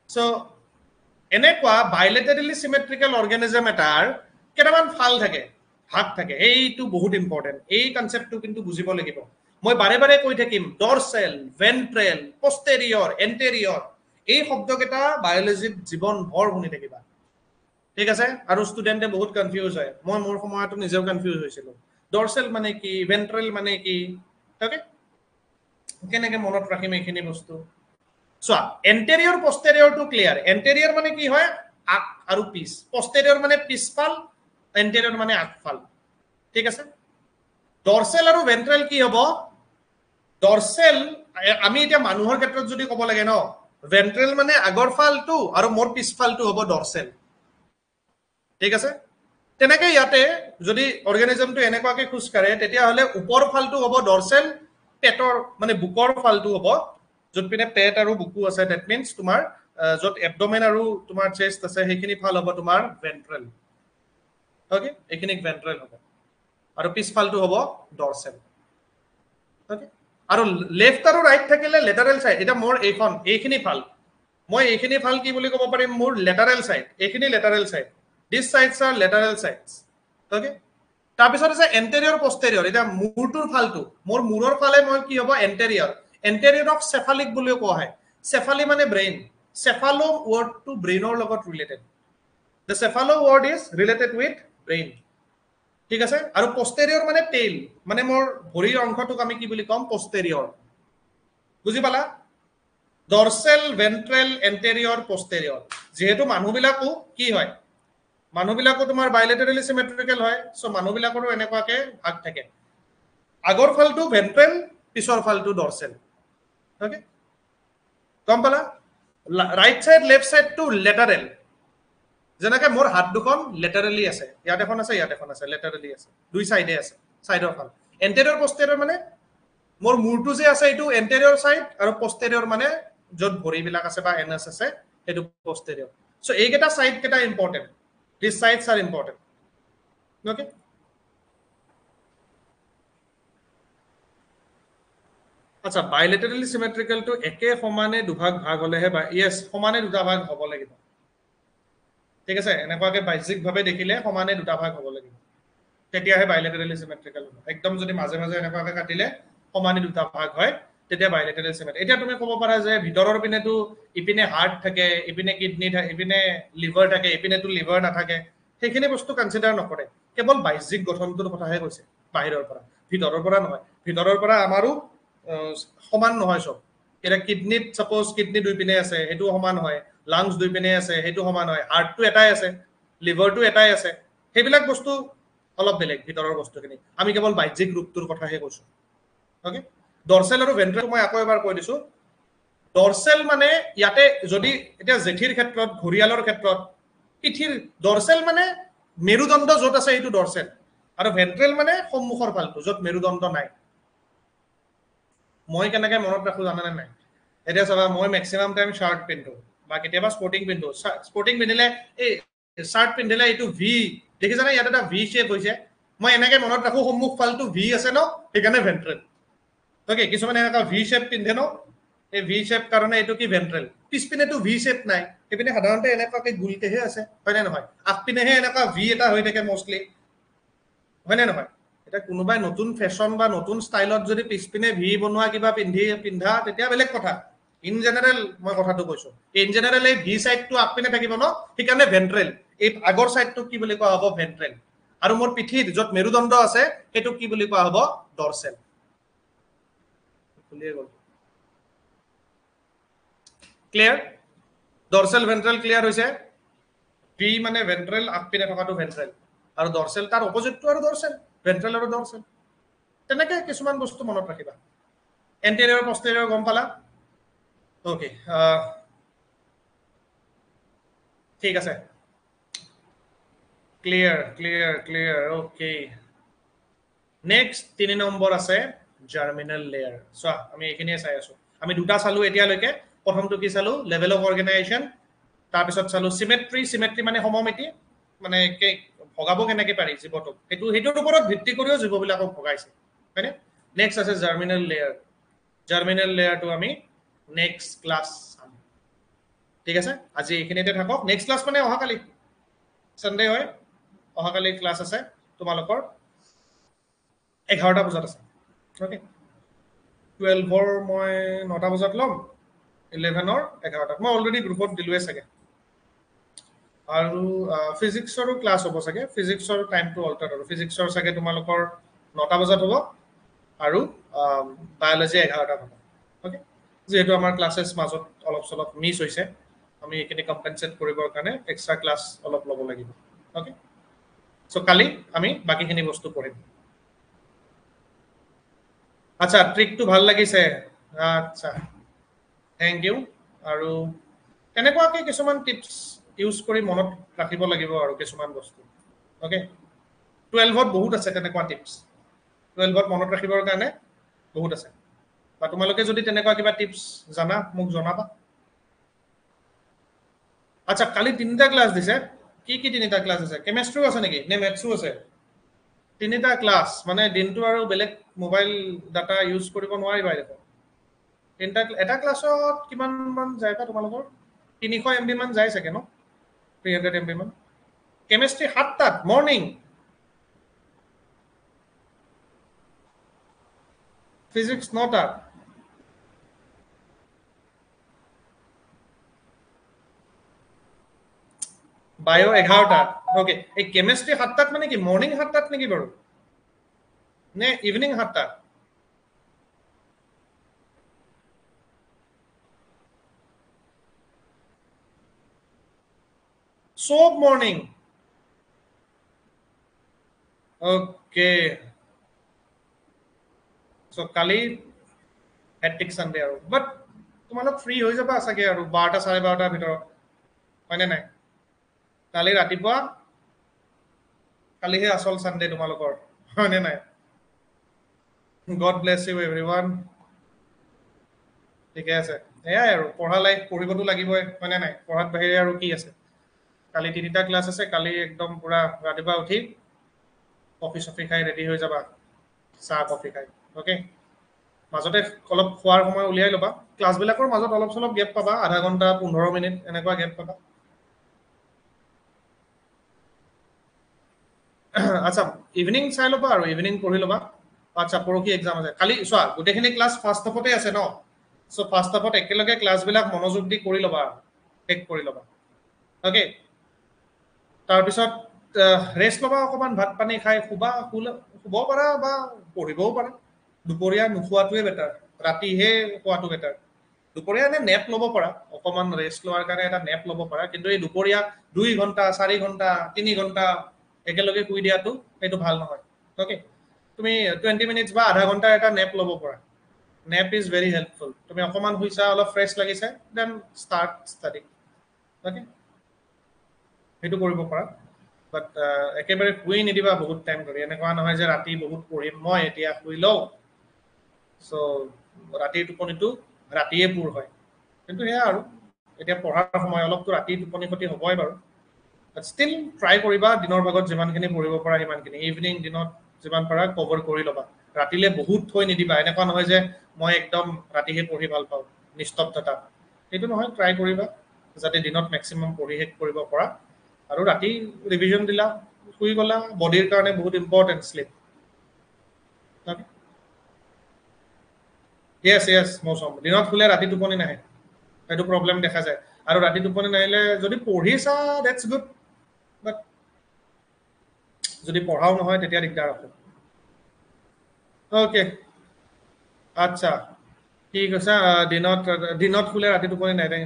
সো এনেকুৱা বাইলেটাৰেলি সিমেট্ৰিকেল অৰ্গানিজম এটাৰ কেইটামান ফাল থাকে ভাগ থাকে এইটো বহুত ইম্পৰ্টেন্ট এই কনসেপ্টটো কিন্তু বুজিব লাগিব মই বাৰে বাৰে কৈ থাকিম ডৰচেল ভেন্ট্ৰেল পষ্টেৰিয়ৰ এন্টেৰিয়ৰ এই শব্দকেইটা বায়োলজিত জীৱন ভৰ শুনি থাকিবা ঠিক আছে আৰু ষ্টুডেণ্টে বহুত কনফিউজ হয় মই মোৰ সময়তো নিজেও কনফিউজ হৈছিলো ডৰচেল মানে কি ভেন্ট্ৰেল মানে কি ওকে কেনেকৈ মনত ৰাখিম এইখিনি বস্তু চোৱা এন্টেৰিয়ৰ পষ্টেৰিয়ৰটো ক্লিয়াৰ এন্টেৰিয়ৰ মানে কি হয় আগ আৰু পিছ পষ্টেৰিয়ৰ মানে পিছফাল এন্টেৰিয়ৰ মানে আগফাল ঠিক আছে ডৰচেল আৰু ভেন্ট্ৰেল কি হ'ব ডৰচেল আমি এতিয়া মানুহৰ ক্ষেত্ৰত যদি ক'ব লাগে ন ভেন্ট্ৰেল মানে আগৰ ফালটো আৰু মোৰ পিছফালটো হ'ব ডৰচেল ঠিক আছে তেনেকৈ ইয়াতে যদি অৰ্গেনিজমটো এনেকুৱাকে খোজ কাঢ়ে তেতিয়াহ'লে ওপৰ ফালটো হ'ব ডৰচেল পেটৰ মানে বুকৰ ফালটো হ'ব য'ত পিনে পেট আৰু বুকু আছে ডেট মিনছ তোমাৰ য'ত এবডমেন আৰু তোমাৰ চেষ্ট আছে সেইখিনি ফাল হ'ব তোমাৰ ভেন্ট্ৰেল ওকে এইখিনিক ভেন্ট্ৰেল হ'ব আৰু পিছফালটো হ'ব ডৰচেল ওকে আৰু লেফট আৰু ৰাইট থাকিলে লেটাৰেল সাইড এটা মোৰ এইখিনি ফাল মই এইখিনি ফাল কি বুলি ক'ব পাৰিম মোৰ লেটাৰেল সাইড এইখিনি lateral side this sides R lateral sides okay তাৰপিছত আছে এন্টেৰিয়ৰ পষ্টেৰিয়ৰ এটা মূৰটোৰ ফালটো মোৰ মূৰৰ ফালে মই কি হ'ব এন্টেৰিয়ৰ এন্টেৰিয়ৰক চেফালিক বুলিও কোৱা হয় চেফালি মানে ব্ৰেইন চেফালো ৱৰ্ডটো ব্ৰেইনৰ লগত related the cephalo word is related with brain ঠিক আছে আৰু পষ্টেৰিয়ৰ মানে টেইল মানে মোৰ ভৰিৰ অংশটোক আমি কি বুলি ক'ম পষ্টেৰিয়ৰ বুজি পালা ডৰচেল ভেন্ট্ৰেল এন্টেৰিয়ৰ পষ্টেৰিয়ৰ যেহেতু মানুহবিলাকো কি হয় মানুহবিলাকো তোমাৰ বাইলেটাৰেলি সিমেট্ৰিকেল হয় সো মানুহবিলাকৰো এনেকুৱাকে ভাগ থাকে আগৰ ফালটো ভেন্ট্ৰেল পিছৰ ফালটো ডৰচেল ওকে গম পালা ৰাইট সাইড লেফট সাইডটো লেটাৰেল যেনেকৈ মোৰ হাত দুখন লেটাৰেলি আছে ইয়াত এখন আছে লেটাৰেলি আছে দুই সাইডে আছে সাইডৰ ফাল এন্টেৰিয়ৰ পষ্টেৰিয়ৰ মানে মোৰ মূৰটো যে আছে এইটো এন্টেৰিয়ৰ সাইড আৰু পষ্টেৰিয়ৰ মানে য'ত ভৰিবিলাক আছে বা এনএছ আছে সেইটো পষ্টেৰিয়ৰ সো এইকেইটা সাইড কেইটা important these sides are important okay আচ্ছা bilaterally symmetrical to একে সমানে দুভাগ ভাগ হলেহে yes সমানে দুটা ভাগ হ'ব লাগিব ঠিক আছে এনেকুৱাকে বাহ্যিকভাৱে দেখিলে সমানে দুটা ভাগ হ'ব লাগিব তেতিয়াহে bilaterally symmetrical হ'ব একদম যদি মাজে মাজে এনেকুৱাকে কাটিলে সমানে দুটা ভাগ হয় তেতিয়া bilaterally symmetrical এতিয়া তুমি ক'ব পাৰা যে ভিতৰৰ পিনেটো ইপিনে হাৰ্ট থাকে ইপিনে কিডনি থাকে ইপিনে লিভাৰ থাকে ইপিনেটো লিভাৰ নাথাকে সেইখিনি বস্তু কনসিডাৰ নকৰে কেৱল বাহ্যিক গঠনটোৰ কথাহে কৈছে বাহিৰৰ পৰা ভিতৰৰ পৰা নহয় ভিতৰৰ পৰা আমাৰো সমান নহয় সব এটা কিডনিত সাপোজ কিডনি দুই পিনে আছে হেতু সমান হয় লাংস দুই পিনে আছে হেতু সমান হয় হাৰ্টটো এটাই আছে লিভাৰটো এটাই আছে সেইবিলাক বস্তু অলপ বেলেগ ভিতৰৰ বস্তুখিনি আমি কেৱল বাহ্যিক ৰূপটোৰ কথাহে কৈছো ওকে ডৰচেল আৰু ভেন্ট্ৰেল মই আকৌ এবাৰ কৈ দিছো ডৰচেল মানে ইয়াতে যদি এটা জেঠিৰ ক্ষেত্ৰত ঘৰিয়ালৰ ক্ষেত্ৰত পিঠিৰ ডৰচেল মানে মেৰুদণ্ড য'ত আছে এইটো ডৰচেল আৰু ভেন্ট্ৰেল মানে সন্মুখৰ ফালটো য'ত মেৰুদণ্ড নাই মই কেনেকৈ মনত ৰাখো জানানে নাই এতিয়া চাবা মই মেক্সিমাম টাইম শাৰ্ট পিন্ধো বা কেতিয়াবা স্পৰ্টিং পিন্ধো স্পৰ্টিং পিন্ধিলে এই শাৰ্ট পিন্ধিলে এইটো ভি দেখিছানে ইয়াত এটা ভি শেপ হৈছে মই এনেকৈ মনত ৰাখো সন্মুখ ফালটো ভি আছে ন সেইকাৰণে ভেন্ট্ৰেল ওকে কিছুমানে এনেকুৱা ভি শেপ পিন্ধে ন এই ভি শেপ কাৰণে এইটো কি ভেন্ট্ৰেল পিছপিনেটো ভি শেপ নাই সেইপিনে সাধাৰণতে এনেকুৱাকে গুলকেহে আছে হয়নে নহয় আগপিনেহে এনেকুৱা ভি এটা হৈ থাকে মোষ্টলি হয়নে নহয় এটা কোনোবাই নতুন ফেশ্বন বা নতুন ষ্টাইলত যদি পিছপিনে ভি বনোৱা কিবা পিন্ধা তেতিয়া বেলেগ কথা ইন জেনাৰেল মই কথাটো কৈছো ইন জেনাৰেল এই ভি সাইডটো আগপিনে থাকিব ন সেইকাৰণে ভেন্ট্ৰেল এই আগৰ সাইডটো কি বুলি কোৱা হ'ব ভেন্ট্ৰেল আৰু মোৰ পিঠিত য'ত মেৰুদণ্ড আছে সেইটো কি বুলি কোৱা হ'ব ডৰচেল ক্লিয়াৰ ডৰচেল ভেন্ট্ৰেল ক্লিয়াৰ হৈছে ভি মানে ভেন্ট্ৰেল আগপিনে থকাটো ভেন্ট্ৰেল আৰু ডৰচেল তাৰ অপজিটটো আৰু ডৰচেল ভেন্ট্ৰেল আৰু ডৰচেল তেনেকৈ কিছুমান বস্তু মনত ৰাখিবা এন্টেৰিয়ৰ পষ্টেৰিয়ৰ গম পালা ওকে ঠিক আছে ক্লিয়াৰ ওকে নেক্সট 3 নম্বৰ আছে জাৰ্মিনেল লেয়াৰ চোৱা আমি এইখিনিয়ে চাই আছো আমি দুটা চালো এতিয়ালৈকে প্ৰথমটো কি চালো লেভেল অফ অৰ্গেনাইজেশ্যন তাৰপিছত চালো চিমেট্ৰি মানে সমমিতি মানে ভগাব কেনেকৈ পাৰি জীৱটোক সেইটোৰ ওপৰত ভিত্তি কৰিও জীৱবিলাকক ভগাইছে হয়নে নেক্সট আছে জাৰ্মিনেল লেয়াৰটো আমি নেক্সট ক্লাছ চাম ঠিক আছে আজি এইখিনিতে থাকক নেক্সট ক্লাছ মানে অহাকালি সানডে হয় অহাকালি ক্লাছ আছে তোমালোকৰ 11টা বজাত আছে ওকে 12ৰ মই 9টা বজাত ল'ম 11ৰ 11টাত মই অলৰেডি গ্ৰুপত দিলোৱে চাগে আৰু ফিজিক্সৰো ক্লাছ হ'ব চাগে ফিজিক্সৰ টাইমটো অল্টাৰ আৰু ফিজিক্সৰ চাগে তোমালোকৰ 9টা বজাত হ'ব আৰু বায়'লজি 11টাত হ'ব ওকে যেহেতু আমাৰ ক্লাছেছ মাজত অলপ চলপ মিছ হৈছে আমি এইখিনি কম্পেনচেট কৰিবৰ কাৰণে এক্সট্ৰা ক্লাছ অলপ ল'ব লাগিব ওকে সো কালি আমি বাকিখিনি বস্তু পঢ়িম আচ্ছা ট্ৰিকটো ভাল লাগিছে আচ্ছা থেংক ইউ আৰু তেনেকুৱাকৈ কিছুমান টিপছ ইউজ কৰি মনত ৰাখিব লাগিব আৰু কিছুমান বস্তু ওকে 12ত বহুত আছে তেনেকুৱা টিপছ 12ত মনত ৰাখিবৰ কাৰণে বহুত আছে বা তোমালোকে যদি তেনেকুৱা কিবা টিপছ জানা মোক জনাবা আচ্ছা কালি 3টা ক্লাছ দিছে কি কি 3টা ক্লাছ আছে কেমিষ্ট্ৰিও আছে নেকি নে মেথছো আছে 3টা ক্লাছ মানে দিনটো আৰু বেলেগ মোবাইল ডাটা ইউজ কৰিব নোৱাৰিবা দেখোন 3টা এটা ক্লাছত কিমান মান যায় বা তোমালোকৰ 300 MB মান যায় চাগে ন 300 MB মান কেমিষ্ট্ৰি 7টাত মৰ্নিং ফিজিক্স 9টাত বায়ো 11টাত ওকে এই কেমিষ্ট্ৰি 7টাত মানে কি মৰ্নিং 7টাত নেকি বাৰু নে ইভিনিং 7টাত সব মৰ্নিং ওকে সো কালি হেট্ৰিক সানডে আৰু বাট তোমালোক ফ্ৰী হৈ যাবা চাগে আৰু 12টা 12:30টাৰ ভিতৰত হয়নে নাই কালি ৰাতিপুৱা কালিহে আচল সানডে তোমালোকৰ হয়নে নাই গড ব্লেছ ইউ এভৰিৱান ঠিকে আছে এয়াই আৰু পঢ়ালে পঢ়িবতো লাগিবই হয়নে নাই পঢ়াত বাহিৰে আৰু কি আছে কালি 3টা ক্লাছ আছে কালি একদম পুৰা ৰাতিপুৱা উঠি কফি চফি খাই ৰেডি হৈ যাবা চাহ কফি খাই ওকে মাজতে অলপ খোৱাৰ সময় উলিয়াই ল'বা ক্লাছবিলাকৰ মাজত অলপ চলপ গেপ পাবা আধা ঘণ্টা 15 মিনিট এনেকুৱা গেপ পাবা আচ্ছা ইভিনিং চাই ল'বা আৰু ইভিনিং পঢ়ি ল'বা আচ্ছা পৰহি এক্সাম আছে কালি চোৱা গোটেইখিনি ক্লাছ ফাৰ্ষ্ট হাফতে আছে ন চ' ফাৰ্ষ্ট হাফত একেলগে ক্লাছবিলাক মনোযোগ দি কৰি ল'বা শেষ কৰি ল'বা অ'কে তাৰপিছত ৰেষ্ট ল'বা অকণমান ভাত পানী খাই শুব পাৰা বা পঢ়িবও পাৰা দুপৰীয়া নোখোৱাটোৱে বেটাৰ ৰাতিহে খোৱাটো বেটাৰ দুপৰীয়া এনে নেপ ল'ব পাৰা অকণমান ৰেষ্ট লোৱাৰ কাৰণে এটা নেপ ল'ব পাৰা কিন্তু এই দুপৰীয়া 2 ঘণ্টা 4 ঘণ্টা 3 ঘণ্টা একেলগে শুই দিয়াটো সেইটো ভাল নহয় অ'কে তুমি 20 মিনিটছ বা আধা ঘণ্টা এটা নেপ ল'ব পাৰা নেপ ইজ ভেৰি হেল্পফুল তুমি অকণমান শুইছা অলপ ফ্ৰেছ লাগিছে দেন ষ্টাৰ্ট ষ্টাডি অ'কে সেইটো কৰিব পাৰা বাট একেবাৰে শুই নিদিবা বহুত টাইম ধৰি এনেকুৱা নহয় যে ৰাতি বহুত পঢ়িম মই এতিয়া শুই লওঁ চ' ৰাতিৰ টোপনিটো ৰাতিয়ে পূৰ হয় কিন্তু সেয়া আৰু এতিয়া পঢ়াৰ সময় অলপতো ৰাতি টোপনি ক্ষতি হ'বই বাৰু ষ্টিল ট্ৰাই কৰিবা দিনৰ ভাগত যিমানখিনি পঢ়িব পাৰা সিমানখিনি ইভিনিং দিনত যিমান পাৰা কভাৰ কৰি ল'বা ৰাতিলে বহুত থৈ নিদিবা এনেকুৱা নহয় যে মই একদম ৰাতিহে পঢ়ি ভাল পাওঁ নিস্তব্ধতা সেইটো নহয় ট্ৰাই কৰিবা যাতে দিনত মেক্সিমাম পঢ়ি শেষ কৰিব পৰা আৰু ৰাতি ৰিভিজন দিলা শুই গ'লা বডিৰ কাৰণে বহুত ইম্পৰ্টেণ্ট শ্লিপ য়েছ য়েছ মৌচম দিনত শুলে ৰাতি টোপনি নাহে সেইটো প্ৰব্লেম দেখা যায় আৰু ৰাতি টোপনি নাহিলে যদি পঢ়িছা ডেটছ গুড বাট যদি পঢ়াও নহয় তেতিয়া দিগদাৰ হ'ব অ'কে আচ্ছা ঠিক আছে দিনত দিনত শুলে ৰাতি টোপনি নাহে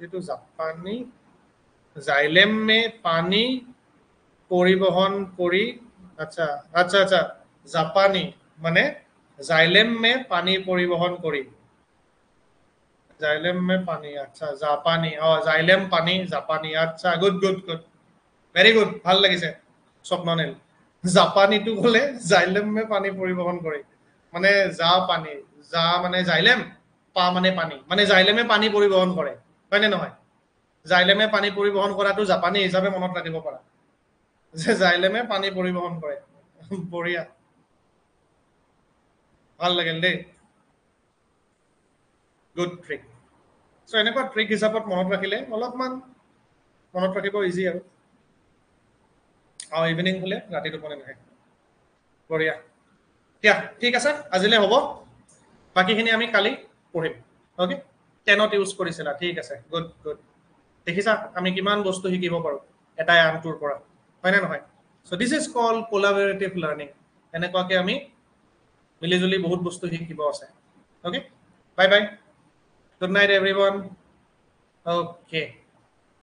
এইটো জাপানী জাইলেম মে পানী পৰিবহন কৰি আচ্ছা আচ্ছা আচ্ছা জাপানী মানে জাইলেম মে পানী পৰিবহন কৰি জাইলেম মে পানী আচ্ছা জাপানী জাইলেম পানী জাপানী আচ্ছা good good good very good ভাল লাগিছে স্বপ্ননীল জাপানীটো ক'লে জাইলেম মে পানী পৰিবহন কৰি মানে পানী মানে জাইলেম পা মানে পানী মানে জাইলেমে পানী পৰিবহন কৰে হয়নে নহয় জাইলেমে পানী পৰিবহন কৰাটো জাপানী হিচাপে মনত ৰাখিব পাৰা যে জাইলেমে পানী পৰিবহন কৰে বঢ়িয়া ভাল লাগিল দেই গুড ট্ৰিক চ' এনেকুৱা ট্ৰিক হিচাপত মনত ৰাখিলে অলপমান মনত ৰাখিব ইজি আৰু ইভিনিং হ'লে ৰাতি টোপনি নাহে বঢ়িয়া দিয়া ঠিক আছে আজিলে হ'ব বাকিখিনি আমি কালি পঢ়িম ওকে 10ত ইউজ কৰিছিলা ঠিক আছে গুড গুড দেখিছা আমি কিমান বস্তু শিকিব পাৰো এটাই আনটোৰ পৰা হয়নে নহয় so this is call collaborative learning এনেকুৱাকে আমি মিলিজুলি বহুত বস্তু শিকিব আছে okay bye bye good night everyone okay